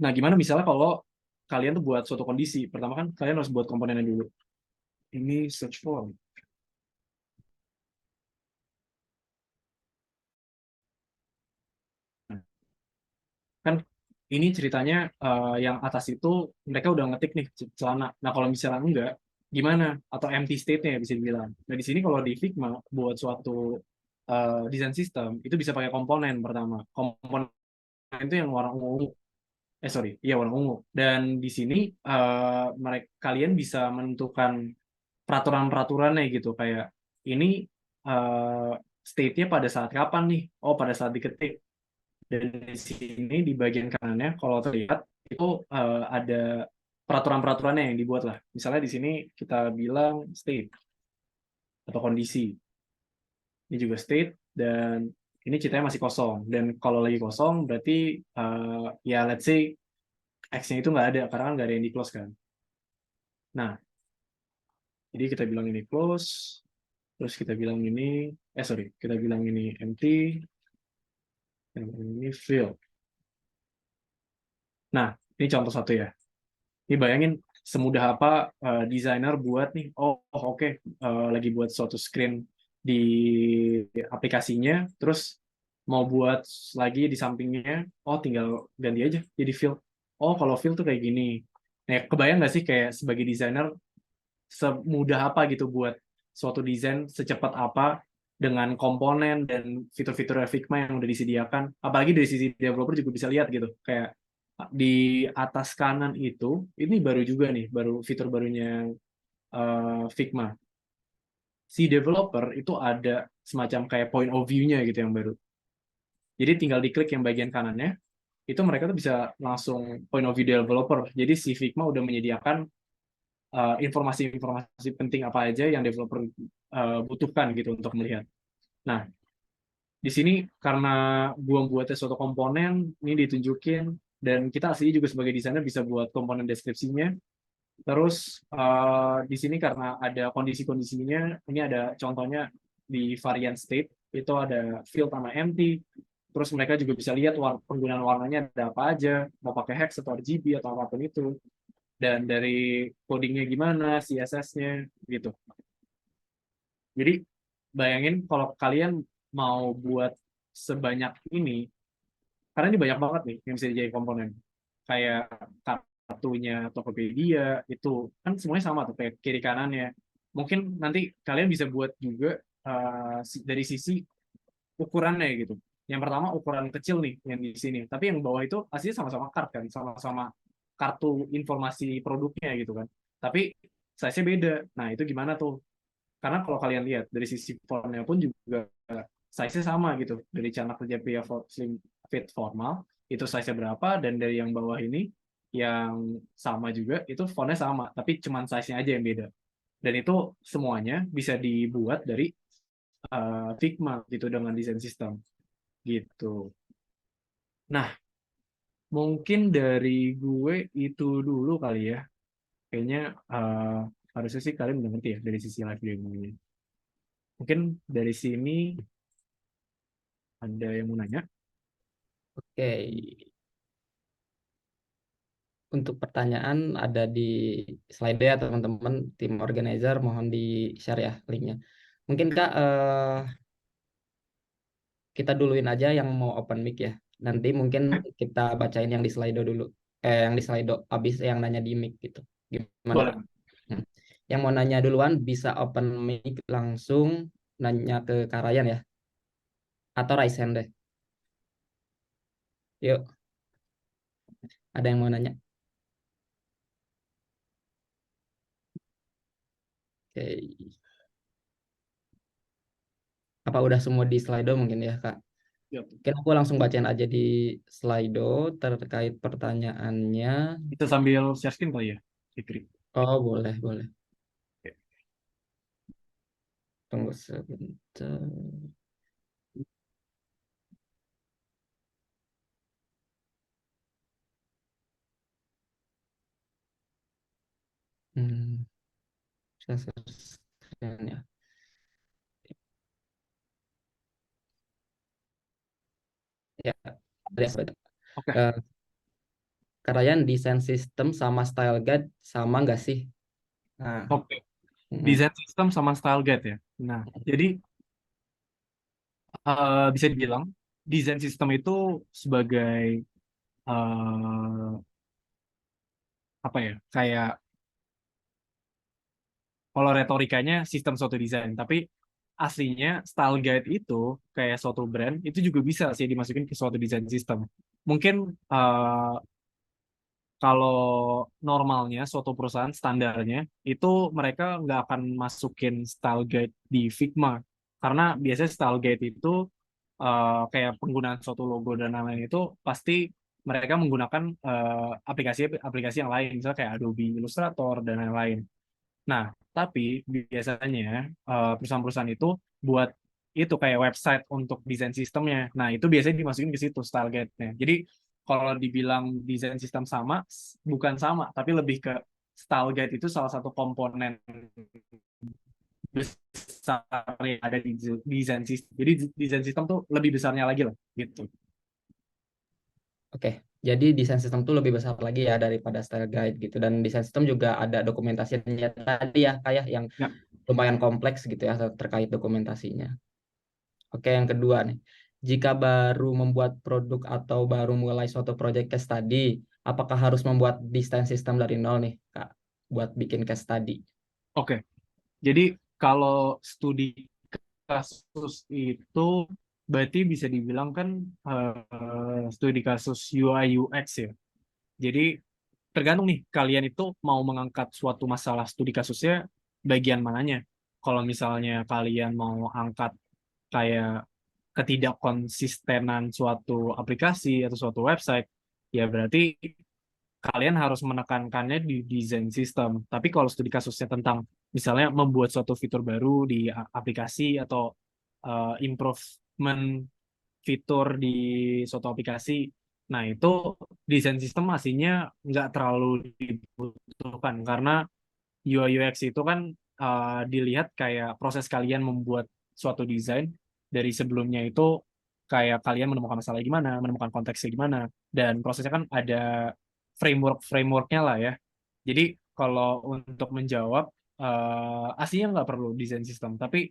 Nah, gimana misalnya kalau kalian tuh buat suatu kondisi, pertama kan kalian harus buat komponennya dulu. Ini search form. Nah, kan ini ceritanya yang atas itu mereka udah ngetik nih celana. Nah, kalau misalnya enggak, gimana? Atau empty state-nya bisa dibilang. Nah, di sini kalau di Figma buat suatu desain sistem itu bisa pakai komponen pertama. Komponen itu yang warna ungu. Sorry, iya warna ungu. Dan di sini mereka kalian bisa menentukan peraturan-peraturannya gitu, kayak ini uh, state-nya pada saat kapan nih? Oh, pada saat diketik. Dan di sini di bagian kanannya kalau terlihat itu ada peraturan-peraturannya yang dibuat lah. Misalnya di sini kita bilang state. atau kondisi. Ini juga state, dan ini ceritanya masih kosong. Dan kalau lagi kosong, berarti ya let's say X-nya itu nggak ada, karena kan nggak ada yang di close kan. Nah, jadi kita bilang ini close, terus kita bilang ini, kita bilang ini empty, dan ini fill. Nah, ini contoh satu ya. Ini bayangin semudah apa desainer buat nih, oke, lagi buat suatu screen di aplikasinya, terus mau buat lagi di sampingnya, tinggal ganti aja jadi fill. Kalau fill tuh kayak gini. Nah, kebayang nggak sih kayak sebagai desainer semudah apa gitu buat suatu desain secepat apa dengan komponen dan fitur-fitur Figma yang udah disediakan. Apalagi dari sisi developer juga bisa lihat gitu. Kayak di atas kanan itu, ini baru juga nih, baru fitur barunya Figma. Si developer itu ada semacam kayak point of view-nya gitu yang baru. Jadi tinggal diklik yang bagian kanannya, itu mereka tuh bisa langsung point of view developer. Jadi si Figma udah menyediakan informasi-informasi penting apa aja yang developer butuhkan gitu untuk melihat. Nah, di sini karena gua buatnya suatu komponen, ini ditunjukin, dan kita aslinya juga sebagai desainer bisa buat komponen deskripsinya. Terus di sini karena ada kondisi-kondisinya, ini ada contohnya di variant state, itu ada field sama empty. Terus mereka juga bisa lihat penggunaan warnanya ada apa aja, mau pakai hex atau RGB atau apapun itu. Dan dari codingnya gimana, CSS-nya, gitu. Jadi bayangin kalau kalian mau buat sebanyak ini, karena ini banyak banget nih yang bisa dijadikan komponen. Kayak kartunya Tokopedia, itu kan semuanya sama tuh, kayak kiri kanannya. Mungkin nanti kalian bisa buat juga dari sisi ukurannya gitu. Yang pertama ukuran kecil nih yang di sini, tapi yang bawah itu aslinya sama-sama card kan, sama-sama kartu informasi produknya gitu kan. Tapi size-nya beda. Nah, itu gimana tuh? Karena kalau kalian lihat dari sisi fontnya pun juga size-nya sama gitu. Dari Canak Kerja Pria Slim Fit Formal, itu size-nya berapa, dan dari yang bawah ini yang sama juga, itu fontnya sama, tapi cuman size-nya aja yang beda. Dan itu semuanya bisa dibuat dari Figma gitu dengan desain sistem gitu. Nah, mungkin dari gue itu dulu kali ya. Kayaknya harusnya sih kalian udah ngerti ya dari sisi live demo-nya. Mungkin dari sini ada yang mau nanya? Oke. Untuk pertanyaan ada di slide ya teman-teman, tim organizer mohon di-share ya linknya. Mungkin Kak kita duluin aja yang mau open mic ya. Nanti mungkin kita bacain yang di Slido dulu. Yang di Slido habis yang nanya di mic gitu. Gimana Boleh. Kak? Yang mau nanya duluan bisa open mic langsung nanya ke Karayan ya. Atau raise hand deh. Yuk. Ada yang mau nanya? Oke. Apa udah semua di Slido mungkin ya Kak? Yuk. Mungkin aku langsung bacain aja di Slido terkait pertanyaannya. Kita sambil share screen kali ya, Fikri. Oh boleh, boleh. Oke. Tunggu sebentar. Saya share screen ya. Ya, Oke. Karayan desain sistem sama style guide sama nggak sih? Nah, Oke. Desain sistem sama style guide ya. Nah, jadi bisa dibilang desain sistem itu sebagai apa ya? Kayak kalau retorikanya sistem suatu desain, tapi aslinya style guide itu kayak suatu brand itu juga bisa sih dimasukin ke suatu desain sistem. Mungkin kalau normalnya suatu perusahaan standarnya itu mereka nggak akan masukin style guide di Figma, karena biasanya style guide itu kayak penggunaan suatu logo dan lain-lain itu pasti mereka menggunakan aplikasi-aplikasi yang lain, misalnya kayak Adobe Illustrator dan lain-lain. Nah, Tapi biasanya perusahaan-perusahaan itu buat itu kayak website untuk desain sistemnya. Nah, itu biasanya dimasukin ke situ style guide-nya. Jadi kalau dibilang desain sistem sama, bukan sama, tapi lebih ke style guide itu salah satu komponen besar yang ada di desain sistem. Jadi desain sistem tuh lebih besarnya lagi lah, gitu. Oke, jadi desain sistem tuh lebih besar lagi ya daripada style guide gitu. Dan desain sistem juga ada dokumentasinya tadi ya, kayak yang Ya, lumayan kompleks gitu ya terkait dokumentasinya. Oke, yang kedua nih. Jika baru membuat produk atau baru mulai suatu project case study, apakah harus membuat desain sistem dari nol nih, Kak, buat bikin case study? oke. Jadi kalau studi kasus itu berarti bisa dibilang kan studi kasus UI UX ya. Jadi tergantung nih kalian itu mau mengangkat suatu masalah studi kasusnya bagian mananya. Kalau misalnya kalian mau angkat kayak ketidakkonsistenan suatu aplikasi atau suatu website, ya berarti kalian harus menekankannya di desain sistem. Tapi kalau studi kasusnya tentang misalnya membuat suatu fitur baru di aplikasi atau improvement fitur di suatu aplikasi, nah itu desain sistem aslinya nggak terlalu dibutuhkan karena UI UX itu kan dilihat kayak proses kalian membuat suatu desain dari sebelumnya itu kayak kalian menemukan masalah gimana, menemukan konteksnya gimana, dan prosesnya kan ada frameworknya lah ya. Jadi kalau untuk menjawab aslinya nggak perlu desain sistem, tapi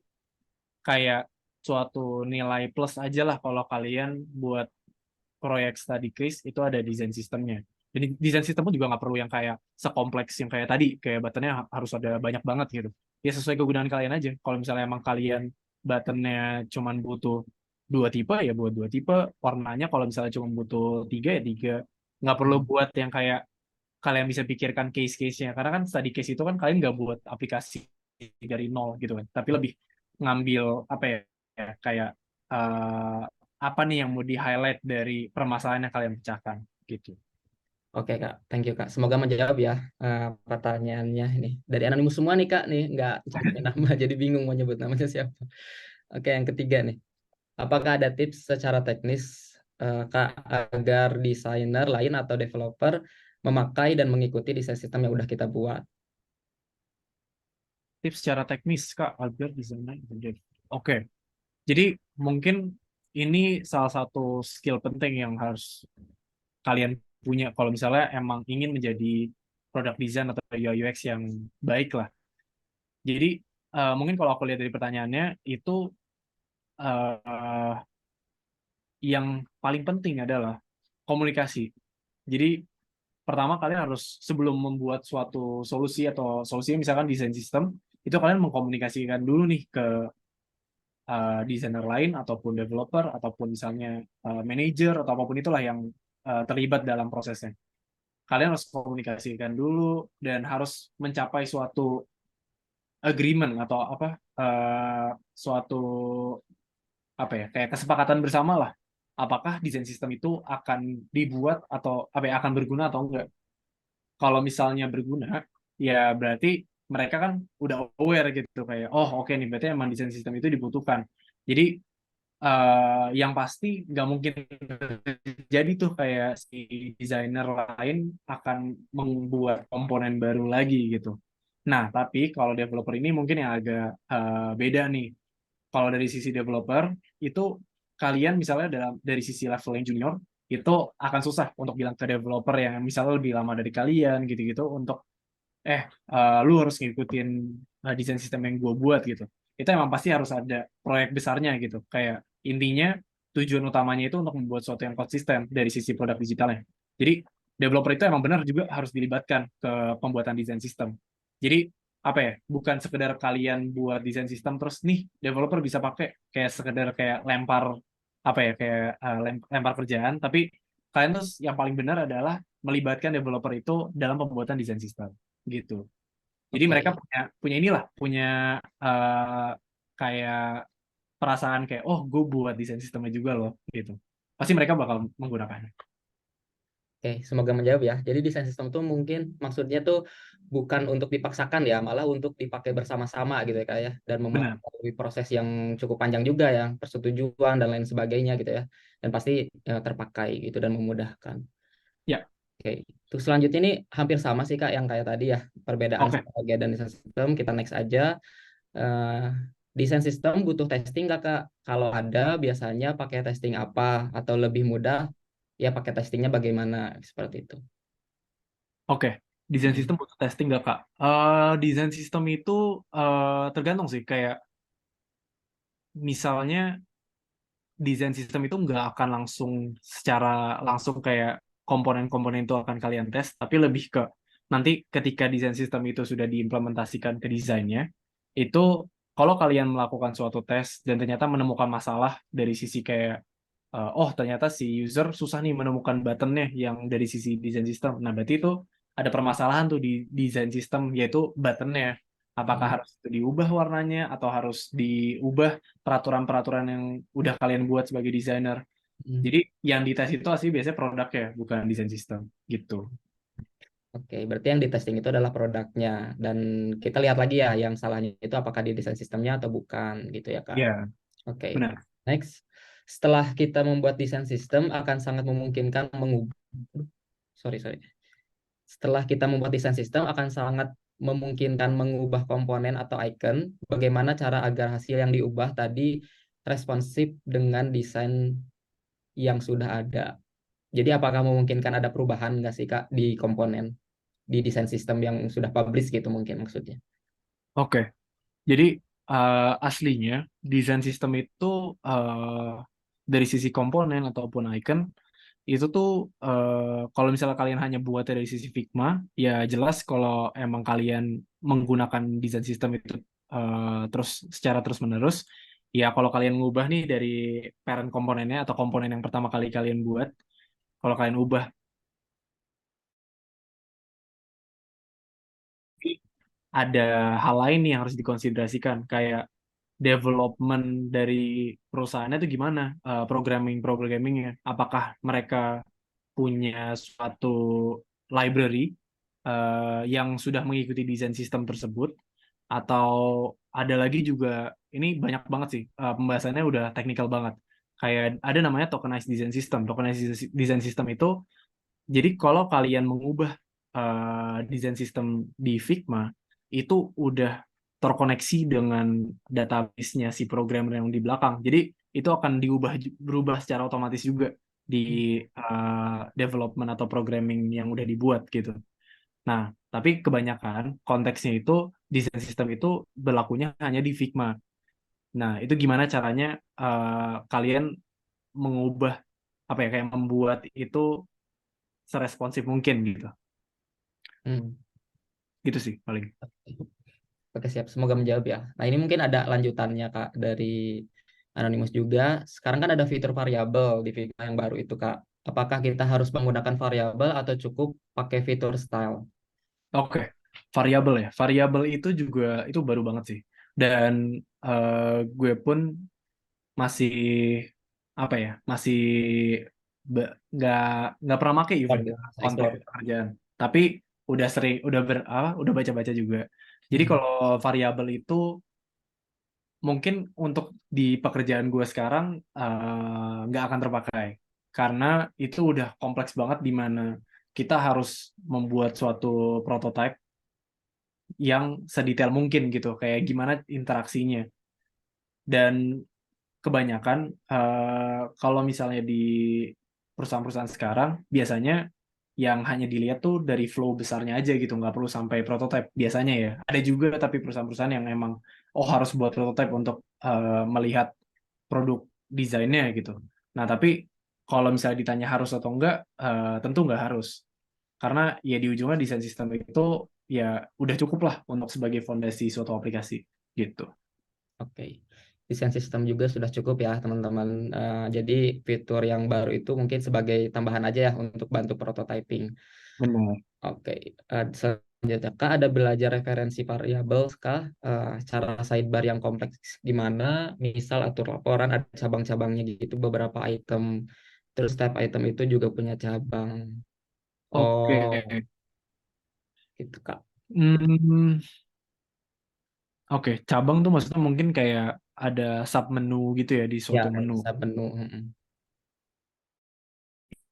kayak suatu nilai plus aja lah kalau kalian buat proyek study case itu ada desain sistemnya. Jadi desain sistem pun juga nggak perlu yang kayak sekompleks yang kayak tadi, kayak buttonnya harus ada banyak banget gitu. Ya sesuai kegunaan kalian aja. Kalau misalnya emang kalian buttonnya cuman butuh 2 tipe, ya buat 2 tipe. Warnanya kalau misalnya cuma butuh 3, ya 3. Nggak perlu buat yang kayak kalian bisa pikirkan case-case-nya. Karena kan study case itu kan kalian nggak buat aplikasi dari nol gitu kan. Tapi lebih ngambil apa ya, kayak eh, apa nih yang mau di-highlight dari permasalahan yang kalian pecahkan gitu. Oke, Kak, thank you, Kak. Semoga menjawab ya pertanyaannya ini. Dari anonimus semua nih, Kak, nih nggak nyebutin nama, jadi bingung mau nyebut namanya siapa. Oke, yang ketiga nih. Apakah ada tips secara teknis, Kak, agar desainer lain atau developer memakai dan mengikuti desain sistem yang udah kita buat? Tips secara teknis, Kak, agar desainer menjadi. Oke, jadi mungkin ini salah satu skill penting yang harus kalian punya kalau misalnya emang ingin menjadi product design atau UI UX yang baik lah. Jadi mungkin kalau aku lihat dari pertanyaannya itu eh, yang paling penting adalah komunikasi. Jadi pertama kalian harus sebelum membuat suatu solusi atau solusi misalkan desain sistem itu kalian mengkomunikasikan dulu nih ke desainer lain ataupun developer ataupun misalnya manager atau apapun itulah yang terlibat dalam prosesnya. Kalian harus komunikasikan dulu dan harus mencapai suatu agreement atau apa suatu apa ya kayak kesepakatan bersama lah. Apakah desain sistem itu akan dibuat atau apa ya, akan berguna atau enggak? Kalau misalnya berguna, ya berarti mereka kan udah aware gitu kayak, oh oke nih berarti emang desain sistem itu dibutuhkan. Jadi yang pasti nggak mungkin jadi tuh kayak si desainer lain akan membuat komponen baru lagi gitu. Nah, tapi kalau developer ini mungkin yang agak beda nih. Kalau dari sisi developer itu kalian misalnya dari sisi level yang junior itu akan susah untuk bilang ke developer yang misalnya lebih lama dari kalian gitu-gitu untuk eh lu harus ngikutin desain sistem yang gue buat gitu. Itu emang pasti harus ada proyek besarnya gitu. Kayak intinya tujuan utamanya itu untuk membuat sesuatu yang konsisten dari sisi produk digitalnya. Jadi developer itu emang benar juga harus dilibatkan ke pembuatan desain sistem. Jadi apa ya, bukan sekedar kalian buat desain sistem terus nih developer bisa pakai kayak sekedar kayak lempar apa ya kayak lempar kerjaan, tapi kalian terus yang paling benar adalah melibatkan developer itu dalam pembuatan desain sistem gitu. Jadi Oke, mereka punya punya inilah, punya eh, kayak perasaan kayak, oh gue buat desain sistemnya juga loh, gitu. Pasti mereka bakal menggunakannya. Oke, semoga menjawab ya. Jadi desain sistem itu mungkin maksudnya tuh bukan untuk dipaksakan ya, malah untuk dipakai bersama-sama gitu ya Kak ya, dan Benar. melalui proses yang cukup panjang juga ya, persetujuan dan lain sebagainya gitu ya. Dan pasti terpakai gitu dan memudahkan. Ya, Oke, terus selanjutnya ini hampir sama sih Kak yang kayak tadi ya, perbedaan oke. strategi dan desain sistem. Kita next aja. Eh, Desain sistem butuh testing nggak Kak? Kalau ada, biasanya pakai testing apa? Atau lebih mudah, ya pakai testingnya bagaimana? Seperti itu. Oke. Desain Mm. sistem butuh testing nggak, Kak? Desain sistem itu tergantung sih. Kayak misalnya desain sistem itu nggak akan langsung secara langsung kayak komponen-komponen itu akan kalian tes, tapi lebih ke nanti ketika desain sistem itu sudah diimplementasikan ke desainnya, itu kalau kalian melakukan suatu tes dan ternyata menemukan masalah dari sisi kayak oh ternyata si user susah nih menemukan buttonnya yang dari sisi desain sistem. Nah berarti itu ada permasalahan tuh di desain sistem yaitu buttonnya. Apakah Mm. harus itu diubah warnanya atau harus diubah peraturan-peraturan yang udah kalian buat sebagai desainer. Mm. Jadi yang dites itu asli biasanya produknya, bukan desain sistem gitu. Oke, berarti yang di testing itu adalah produknya. Dan kita lihat lagi ya, yang salahnya itu apakah di desain sistemnya atau bukan gitu ya Kak. Ya, Oke, benar. next. Setelah kita membuat desain sistem akan sangat memungkinkan mengubah. Sorry, sorry. Setelah kita membuat desain sistem akan sangat memungkinkan mengubah komponen atau icon. Bagaimana cara agar hasil yang diubah tadi responsif dengan desain yang sudah ada. Jadi apakah memungkinkan ada perubahan nggak sih Kak di komponen di desain sistem yang sudah publish gitu mungkin maksudnya. Oke. Jadi aslinya desain sistem itu dari sisi komponen ataupun icon itu tuh kalau misalnya kalian hanya buat dari sisi Figma, ya jelas kalau emang kalian menggunakan desain sistem itu terus secara terus-menerus, ya kalau kalian ngubah nih dari parent komponennya atau komponen yang pertama kali kalian buat, kalau kalian ubah ada hal lain nih yang harus dikonsiderasikan kayak development dari perusahaannya itu gimana, programmingnya, apakah mereka punya suatu library yang sudah mengikuti desain sistem tersebut, atau ada lagi juga ini banyak banget sih pembahasannya udah teknikal banget. Kayak ada namanya tokenized design system. Tokenized design system itu jadi kalau kalian mengubah desain sistem di Figma itu udah terkoneksi dengan database-nya si programmer yang di belakang. Jadi itu akan berubah secara otomatis juga di development atau programming yang udah dibuat gitu. Nah, tapi kebanyakan konteksnya itu desain sistem itu berlakunya hanya di Figma. Nah, itu gimana caranya kalian mengubah apa ya kayak membuat itu seresponsif mungkin gitu. Hmm. Gitu sih paling. Oke siap, semoga menjawab ya. Nah ini mungkin ada lanjutannya Kak dari Anonymous juga. Sekarang kan ada fitur variabel di Figma yang baru itu Kak. Apakah kita harus menggunakan variabel atau cukup pakai fitur style? Oke, variabel ya. Variabel itu juga itu baru banget sih. Dan gue pun masih apa ya, masih nggak pernah pakai even Gitu, ke konteks explore. pekerjaan. Tapi udah sering, udah baca-baca juga. Jadi Hmm. kalau variabel itu mungkin untuk di pekerjaan gue sekarang nggak akan terpakai karena itu udah kompleks banget di mana kita harus membuat suatu prototype yang sedetail mungkin gitu, kayak gimana interaksinya. Dan kebanyakan kalau misalnya di perusahaan-perusahaan sekarang, biasanya yang hanya dilihat tuh dari flow besarnya aja gitu, nggak perlu sampai prototype biasanya ya. Ada juga tapi perusahaan-perusahaan yang emang oh harus buat prototype untuk melihat produk desainnya gitu. Nah tapi kalau misalnya ditanya harus atau enggak, tentu nggak harus. Karena ya di ujungnya desain sistem itu ya udah cukup lah untuk sebagai fondasi suatu aplikasi gitu. Oke. Desain sistem juga sudah cukup ya teman-teman. Jadi fitur yang baru itu mungkin sebagai tambahan aja ya untuk bantu prototyping. Benar. Oke, selanjutnya Kak ada belajar referensi variabel kah? Cara sidebar yang kompleks gimana? Misal atur laporan ada cabang-cabangnya gitu beberapa item. Terus setiap item itu juga punya cabang. Oke. Oh, gitu Kak. Hmm, oke, cabang tuh maksudnya mungkin kayak ada sub menu gitu ya di Ya, suatu menu. bisa menu.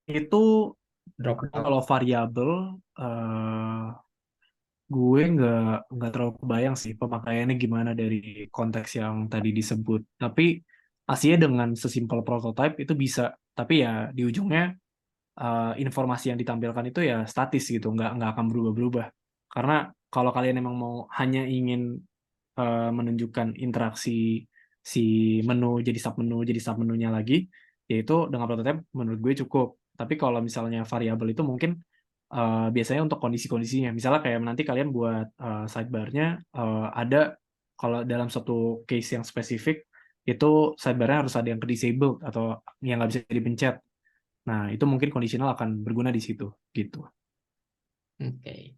Itu Drop down. kalau variabel, eh, gue nggak terlalu kebayang sih pemakaiannya gimana dari konteks yang tadi disebut. Tapi aslinya dengan sesimpel prototype itu bisa. Tapi ya di ujungnya informasi yang ditampilkan itu ya statis gitu, nggak akan berubah-berubah. Karena kalau kalian emang mau hanya ingin menunjukkan interaksi si menu jadi sub menunya lagi, yaitu dengan prototype menurut gue cukup. Tapi kalau misalnya variabel itu mungkin biasanya untuk kondisi-kondisinya. Misalnya kayak nanti kalian buat sidebar-nya ada kalau dalam suatu case yang spesifik itu sidebar-nya harus ada yang ke disabled atau yang nggak bisa dipencet. Nah, itu mungkin conditional akan berguna di situ gitu. Oke.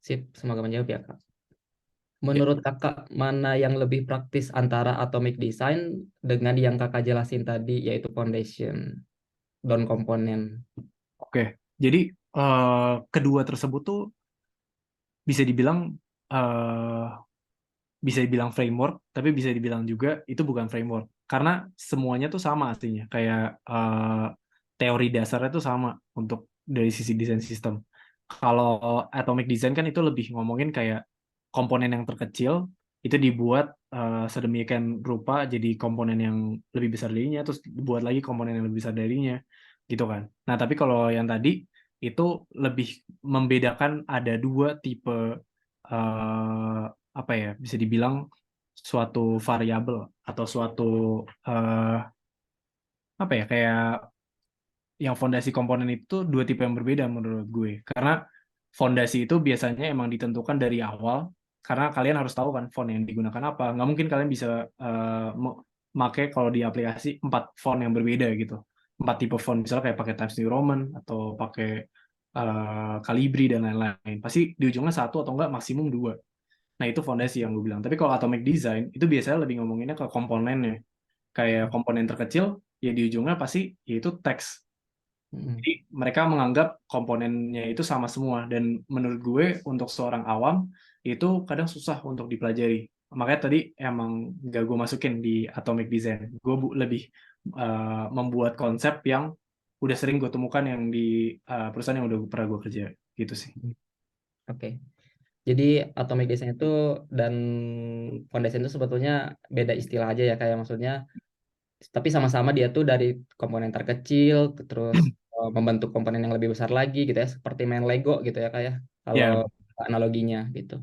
Sip, semoga menjawab ya Kak. Ya. Menurut Kakak, mana yang lebih praktis antara atomic design dengan yang Kakak jelasin tadi, yaitu foundation, down komponen? Oke. Jadi kedua tersebut tuh bisa dibilang eh, bisa dibilang framework, tapi bisa dibilang juga itu bukan framework. Karena semuanya tuh sama aslinya. Kayak teori dasarnya tuh sama untuk dari sisi desain sistem. Kalau atomic design kan itu lebih ngomongin kayak komponen yang terkecil itu dibuat sedemikian rupa jadi komponen yang lebih besar darinya, terus dibuat lagi komponen yang lebih besar darinya, gitu kan. Nah, tapi kalau yang tadi itu lebih membedakan ada dua tipe eh, apa ya, bisa dibilang suatu variabel atau suatu eh, apa ya, kayak yang fondasi komponen itu dua tipe yang berbeda menurut gue. Karena fondasi itu biasanya emang ditentukan dari awal, karena kalian harus tahu kan font yang digunakan apa. Nggak mungkin kalian bisa make kalau di aplikasi 4 font yang berbeda gitu. 4 tipe font, misalnya kayak pakai Times New Roman atau pakai Calibri dan lain-lain. Pasti di ujungnya satu atau enggak maksimum dua. Nah, itu fondasi yang gue bilang. Tapi kalau atomic design, itu biasanya lebih ngomonginnya ke komponennya. Kayak komponen terkecil, ya di ujungnya pasti yaitu teks. Mm. Jadi mereka menganggap komponennya itu sama semua. Dan menurut gue untuk seorang awam, itu kadang susah untuk dipelajari. Makanya tadi emang nggak gue masukin di atomic design. Gue lebih membuat konsep yang udah sering gue temukan yang di perusahaan yang udah pernah gue kerja. Gitu sih. Oke. Jadi atomic design itu dan foundation itu sebetulnya beda istilah aja ya, kayak maksudnya, tapi sama-sama dia tuh dari komponen terkecil terus membentuk komponen yang lebih besar lagi gitu ya, seperti main Lego gitu ya kayak kalau Ya, analoginya gitu.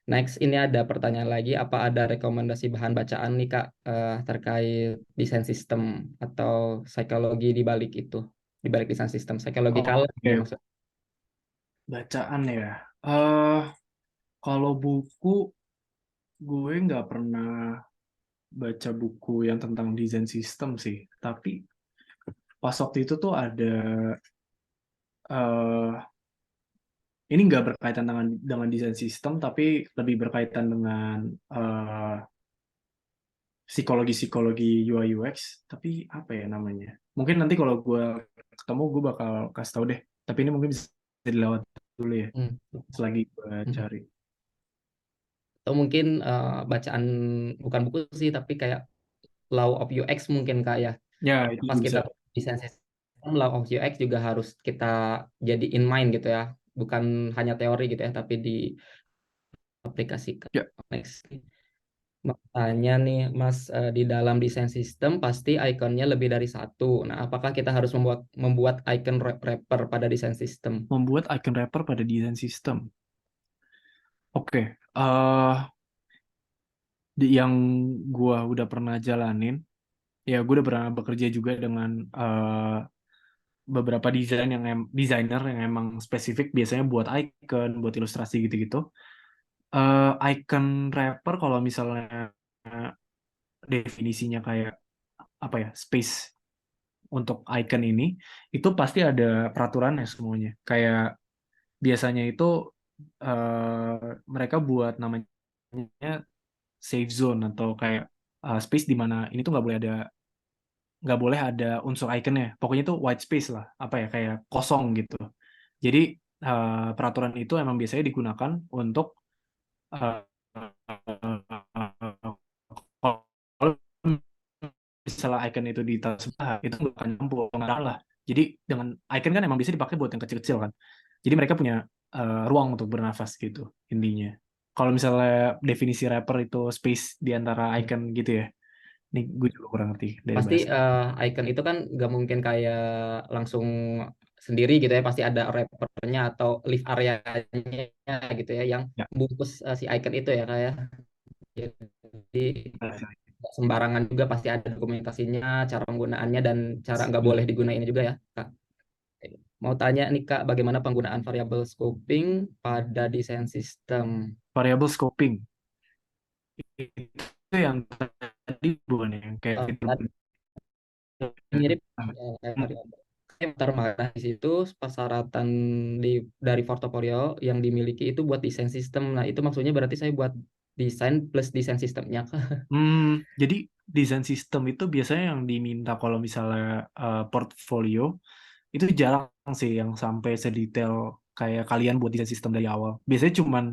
Next, ini ada pertanyaan lagi, apa ada rekomendasi bahan bacaan nih Kak, terkait desain sistem atau psikologi di balik itu, di balik desain sistem, psikologi color oke. ya maksudnya. Bacaan ya. eh Kalau buku, gue nggak pernah baca buku yang tentang desain sistem sih. Tapi pas waktu itu tuh ada eh ini nggak berkaitan dengan desain sistem, tapi lebih berkaitan dengan eh, psikologi UI UX. Tapi apa ya namanya? Mungkin nanti kalau gue ketemu gue bakal kasih tahu deh. Tapi ini mungkin bisa dilewat dulu ya, Hmm. selagi gue Hmm. cari. Atau mungkin bacaan, bukan buku sih tapi kayak Law of UX mungkin Kak ya. Ya, Karena itu pas kita bisa. desain sistem, Law of UX juga harus kita jadi in mind gitu ya. Bukan hanya teori gitu ya, tapi diaplikasikan. Ya, Next. Makanya nih Mas, di dalam desain sistem pasti ikonnya lebih dari satu. Nah, apakah kita harus membuat membuat icon wrapper pada desain sistem? membuat icon wrapper pada desain sistem. Oke, yang gua udah pernah jalanin, ya gue udah pernah bekerja juga dengan beberapa desainer yang emang spesifik biasanya buat icon, buat ilustrasi gitu-gitu. Icon wrapper kalau misalnya definisinya kayak apa ya, space untuk icon ini, itu pasti ada peraturannya semuanya. Kayak biasanya itu mereka buat namanya safe zone atau kayak space di mana ini tuh nggak boleh ada unsur iconnya. Pokoknya itu white space lah, apa ya, kayak kosong gitu. Jadi peraturan itu emang biasanya digunakan untuk eh, kalau misalnya icon itu ditaruh sebelah, itu nggak akan nyambung, nggak salah. Jadi dengan icon kan emang bisa dipakai buat yang kecil-kecil kan. Jadi mereka punya ruang untuk bernafas gitu intinya. Kalau misalnya definisi wrapper itu space di antara icon gitu ya. Ini gue juga kurang ngerti dari Pasti bahasa. icon itu kan nggak mungkin kayak langsung sendiri gitu ya, pasti ada wrappernya atau live area-nya gitu ya yang Ya. bungkus si icon itu ya kayak. Jadi nggak sembarangan juga, pasti ada dokumentasinya, cara penggunaannya dan cara nggak boleh digunainnya juga ya, Kak. Mau tanya nih Kak, bagaimana penggunaan variable scoping pada desain sistem? Variable scoping itu yang tadi bukan yang kayak Oh, fitur. tadi mirip kayak variabel. Saya mana di situ persyaratan dari portofolio yang dimiliki itu buat desain sistem. Nah, itu maksudnya berarti saya buat desain plus desain sistemnya, Kak. Jadi desain sistem itu biasanya yang diminta kalau misalnya portfolio itu jarang sih yang sampai sedetail kayak kalian buat desain sistem dari awal. Biasanya cuman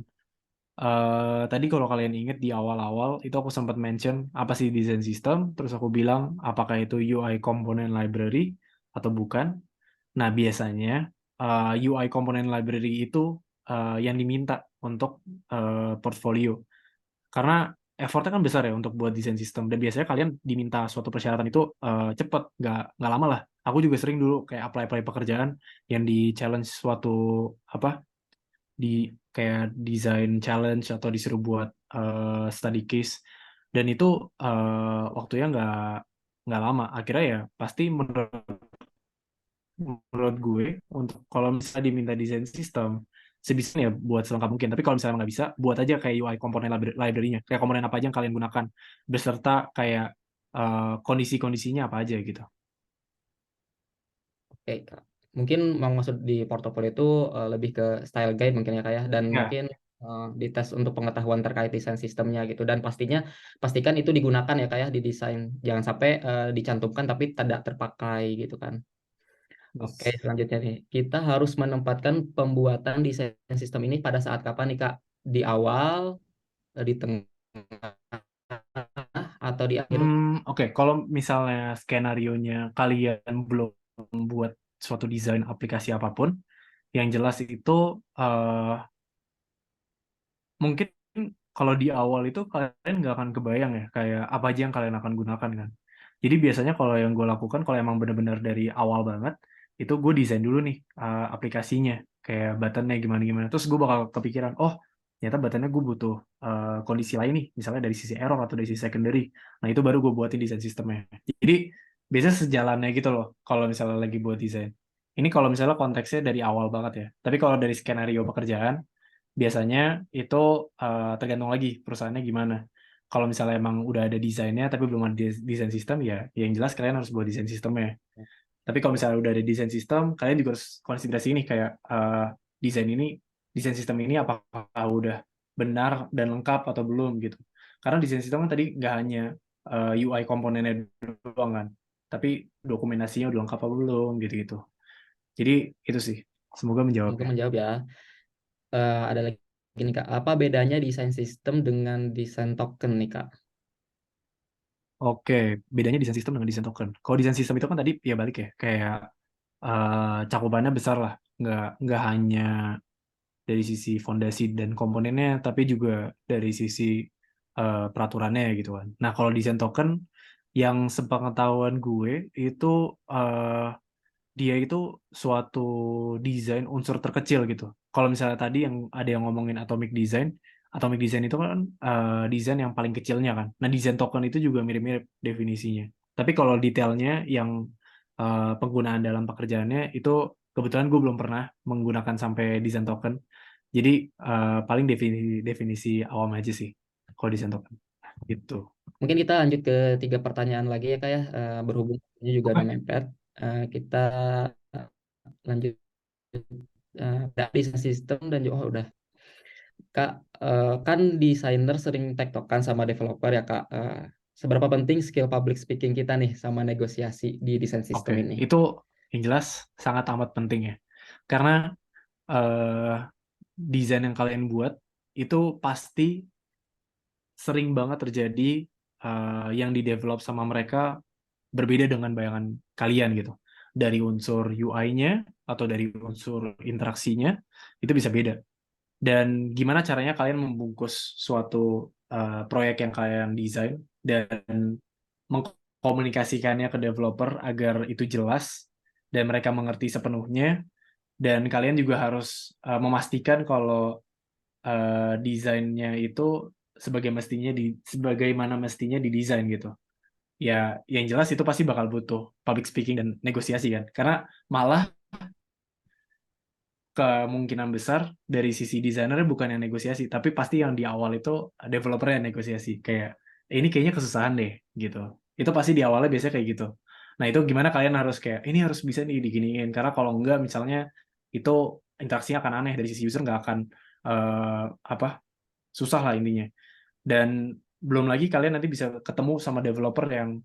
tadi kalau kalian ingat di awal-awal itu aku sempat mention apa sih desain sistem, terus aku bilang apakah itu UI component library atau bukan. Nah, biasanya UI component library itu yang diminta untuk portfolio. Karena effortnya kan besar ya untuk buat desain sistem. Dan biasanya kalian diminta suatu persyaratan itu cepet, nggak lama lah. Aku juga sering dulu kayak apply pekerjaan yang di challenge suatu apa di kayak design challenge atau disuruh buat study case. Dan itu waktunya nggak lama. Akhirnya ya pasti menurut gue untuk kalau misalnya diminta desain sistem sebisanya ya buat selengkap mungkin, tapi kalau misalnya nggak bisa buat aja kayak UI komponen library-nya, kayak komponen apa aja yang kalian gunakan beserta kayak kondisi-kondisinya apa aja gitu. Oke, Kak. Mungkin mau masuk di portofolio itu lebih ke style guide mungkin ya, Kak ya. Dan Ya, mungkin dites untuk pengetahuan terkait desain sistemnya gitu. Dan pastikan itu digunakan ya, Kak ya, di desain. Jangan sampai dicantumkan tapi tidak terpakai gitu kan. Oke, yes. selanjutnya nih. Kita harus menempatkan pembuatan desain sistem ini pada saat kapan nih, Kak? Di awal, di tengah, atau di akhir? Oke. Kalau misalnya skenario-nya kalian belum buat suatu desain aplikasi apapun, yang jelas itu eh, mungkin kalau di awal itu kalian nggak akan kebayang ya kayak apa aja yang kalian akan gunakan kan. Jadi biasanya kalau yang gue lakukan kalau emang benar-benar dari awal banget itu gue desain dulu nih aplikasinya kayak buttonnya gimana-gimana. Terus gue bakal kepikiran, oh ternyata buttonnya gue butuh kondisi lain nih, misalnya dari sisi error atau dari sisi secondary. Nah itu baru gue buatin desain sistemnya. Jadi biasanya sejalannya gitu loh kalau misalnya lagi buat desain. Ini kalau misalnya konteksnya dari awal banget ya. Tapi kalau dari skenario pekerjaan biasanya itu tergantung lagi perusahaannya gimana. Kalau misalnya emang udah ada desainnya tapi belum ada desain sistem ya, yang jelas kalian harus buat desain sistemnya. Tapi kalau misalnya udah ada desain sistem, kalian juga harus konsiderasi ini kayak desain ini, desain sistem ini apakah udah benar dan lengkap atau belum gitu. Karena desain sistem kan tadi nggak hanya UI komponennya doang kan, tapi dokumentasinya udah lengkap apa belum gitu-gitu. Jadi itu sih. Semoga menjawab Semoga ya. menjawab ya. Ada lagi nih, Kak. Apa bedanya desain sistem dengan desain token nih, Kak? Oke, bedanya desain sistem dengan desain token. Kalau desain sistem itu kan tadi ya balik ya, kayak cakupannya besar lah, nggak hanya dari sisi fondasi dan komponennya, tapi juga dari sisi peraturannya gitu kan. Nah, kalau desain token, yang sepengetahuan gue itu eh, dia itu suatu desain unsur terkecil gitu. Kalau misalnya tadi yang ada yang ngomongin atomic design itu kan desain yang paling kecilnya kan. Nah, desain token itu juga mirip-mirip definisinya. Tapi kalau detailnya yang penggunaan dalam pekerjaannya itu kebetulan gue belum pernah menggunakan sampai desain token. Jadi paling definisi awam aja sih kalau desain token gitu. Mungkin kita lanjut ke 3 pertanyaan lagi ya, Kak ya. Berhubung ini juga udah Oke. mepet. Kita lanjut dari desain sistem dan juga udah. Kak, kan desainer sering tektokan sama developer ya, Kak. Seberapa penting skill public speaking kita nih sama negosiasi di desain Oke, sistem ini? itu yang jelas sangat amat penting ya. Karena desain yang kalian buat itu pasti sering banget terjadi yang di-develop sama mereka berbeda dengan bayangan kalian gitu. Dari unsur UI-nya atau dari unsur interaksinya itu bisa beda. Dan gimana caranya kalian membungkus suatu proyek yang kalian desain dan mengkomunikasikannya ke developer agar itu jelas dan mereka mengerti sepenuhnya. Dan kalian juga harus memastikan kalau desainnya itu sebagaimana mestinya didesain gitu. Ya, yang jelas itu pasti bakal butuh public speaking dan negosiasi kan. Karena malah kemungkinan besar dari sisi desainer bukan yang negosiasi, tapi pasti yang di awal itu developer yang negosiasi. Kayak, ini kayaknya kesusahan deh, gitu. Itu pasti di awalnya biasanya kayak gitu. Nah, itu gimana kalian harus kayak, ini harus bisa nih diginiin. Karena kalau enggak, misalnya, itu interaksinya akan aneh. Dari sisi user nggak akan, susah lah intinya. Dan belum lagi kalian nanti bisa ketemu sama developer yang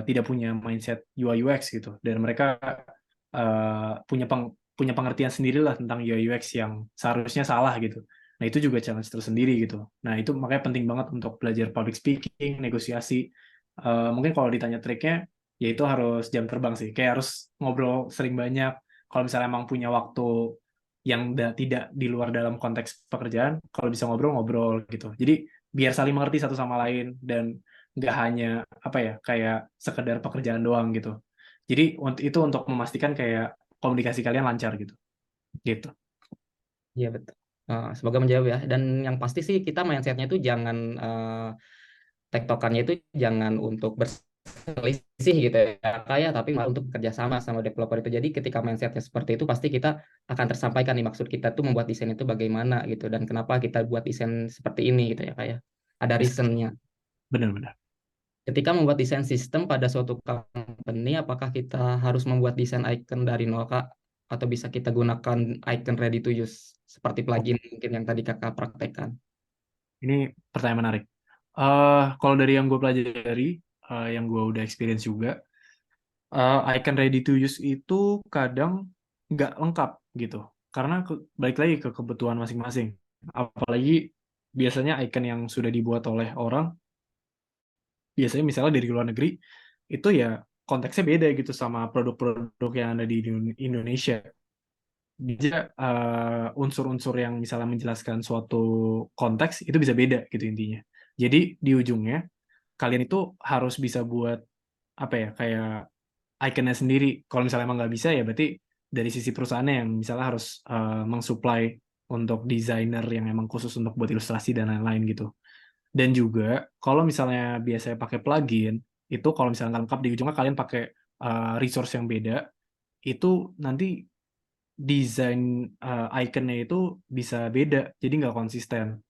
tidak punya mindset UI UX gitu, dan mereka punya pengertian sendiri lah tentang UI UX yang seharusnya salah gitu. Nah, itu juga challenge tersendiri gitu. Nah, itu makanya penting banget untuk belajar public speaking, negosiasi. Mungkin kalau ditanya triknya, ya itu harus jam terbang sih. Kayak harus ngobrol sering banyak. Kalau misalnya emang punya waktu yang tidak di luar dalam konteks pekerjaan, kalau bisa ngobrol-ngobrol gitu. Jadi biar saling mengerti satu sama lain dan nggak hanya apa ya kayak sekedar pekerjaan doang gitu. Jadi itu untuk memastikan kayak komunikasi kalian lancar gitu. Gitu. Iya betul. Semoga menjawab ya. Dan yang pasti sih kita mindsetnya itu jangan tektokannya itu jangan untuk berselisih gitu ya kayak, tapi malah untuk bekerja sama developer itu. Jadi ketika mindsetnya seperti itu pasti kita akan tersampaikan nih maksud kita tuh membuat desain itu bagaimana gitu dan kenapa kita buat desain seperti ini gitu ya kayak. Ada reasonnya. Benar-benar. Ketika membuat desain sistem pada suatu company, apakah kita harus membuat desain icon dari nol, Kak? Atau bisa kita gunakan icon ready to use seperti plugin mungkin yang tadi Kakak praktekkan? Ini pertanyaan menarik. Kalau dari yang gue pelajari, yang gue udah experience juga, icon ready to use itu kadang nggak lengkap gitu. Karena balik lagi ke kebutuhan masing-masing. Apalagi biasanya icon yang sudah dibuat oleh orang, biasanya misalnya dari luar negeri, itu ya konteksnya beda gitu sama produk-produk yang ada di Indonesia. Bisa unsur-unsur yang misalnya menjelaskan suatu konteks itu bisa beda gitu intinya. Jadi di ujungnya kalian itu harus bisa buat apa ya kayak ikonnya sendiri. Kalau misalnya emang nggak bisa ya berarti dari sisi perusahaannya yang misalnya harus mensupply untuk desainer yang emang khusus untuk buat ilustrasi dan lain-lain gitu. Dan juga kalau misalnya biasanya pakai plugin itu kalau misalnya nggak lengkap di ujungnya kalian pakai resource yang beda itu nanti desain ikonnya itu bisa beda, jadi nggak konsisten.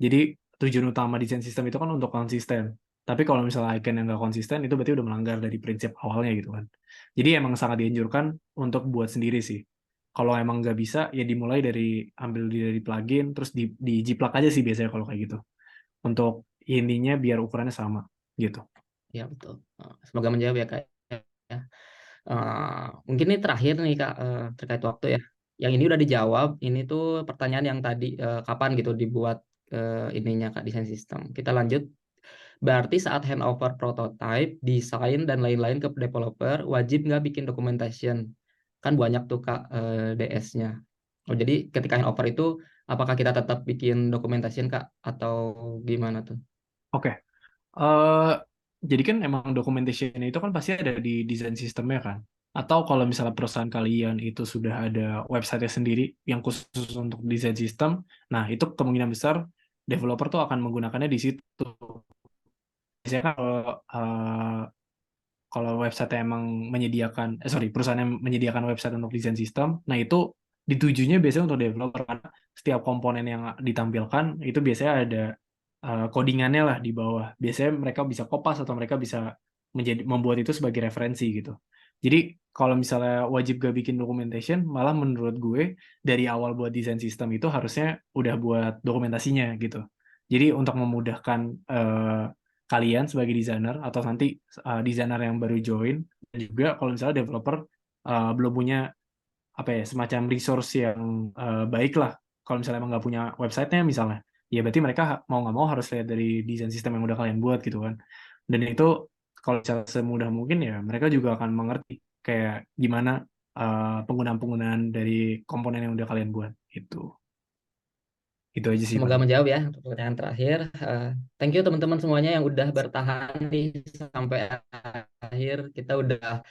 Jadi tujuan utama desain sistem itu kan untuk konsisten. Tapi kalau misalnya icon yang nggak konsisten, itu berarti udah melanggar dari prinsip awalnya gitu kan. Jadi emang sangat dianjurkan untuk buat sendiri sih. Kalau emang nggak bisa, ya dimulai dari ambil dari plugin, terus dijiplak aja sih biasanya kalau kayak gitu. Untuk intinya biar ukurannya sama gitu. Ya betul. Semoga menjawab ya Kak. Ya. Mungkin ini terakhir nih Kak terkait waktu ya. Yang ini udah dijawab. Ini tuh pertanyaan yang tadi kapan gitu dibuat ininya Kak desain sistem. Kita lanjut. Berarti saat handover prototype, desain dan lain-lain ke developer wajib nggak bikin documentation? Kan banyak tuh Kak DS-nya. Oh, jadi ketika handover itu apakah kita tetap bikin documentation Kak atau gimana tuh? Oke. Eh, jadi kan emang documentation itu kan pasti ada di desain sistemnya kan. Atau kalau misalnya perusahaan kalian itu sudah ada website sendiri yang khusus untuk desain sistem, nah itu kemungkinan besar developer tuh akan menggunakannya di situ. Biasanya kan kalau website emang menyediakan, perusahaan yang menyediakan website untuk desain sistem, nah itu ditujunya biasanya untuk developer karena setiap komponen yang ditampilkan itu biasanya ada codingannya lah di bawah. Biasanya mereka bisa kopas atau mereka bisa membuat itu sebagai referensi gitu. Jadi kalau misalnya wajib gak bikin documentation, malah menurut gue dari awal buat desain sistem itu harusnya udah buat dokumentasinya gitu. Jadi untuk memudahkan kalian sebagai desainer atau nanti desainer yang baru join, dan juga kalau misalnya developer belum punya apa ya, semacam resource yang baik lah. Kalau misalnya emang nggak punya websitenya misalnya, ya berarti mereka mau nggak mau harus lihat dari desain sistem yang udah kalian buat gitu kan. Dan itu kalau misalnya semudah mungkin ya mereka juga akan mengerti kayak gimana penggunaan-penggunaan dari komponen yang udah kalian buat gitu. Itu aja sih Semoga paling. menjawab ya untuk pertanyaan terakhir. Thank you teman-teman semuanya yang udah bertahan nih sampai akhir. Kita udah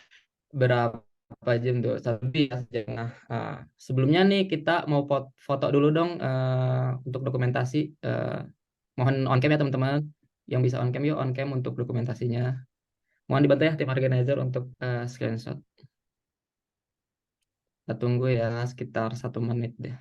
berapa jam tuh? 1 lebih ya, setengah. Sebelumnya nih kita mau foto dulu dong untuk dokumentasi. Mohon on cam ya teman-teman. Yang bisa on cam yuk on cam untuk dokumentasinya. Mohon dibantu ya tim organizer untuk screenshot. Kita tunggu ya sekitar 1 menit deh.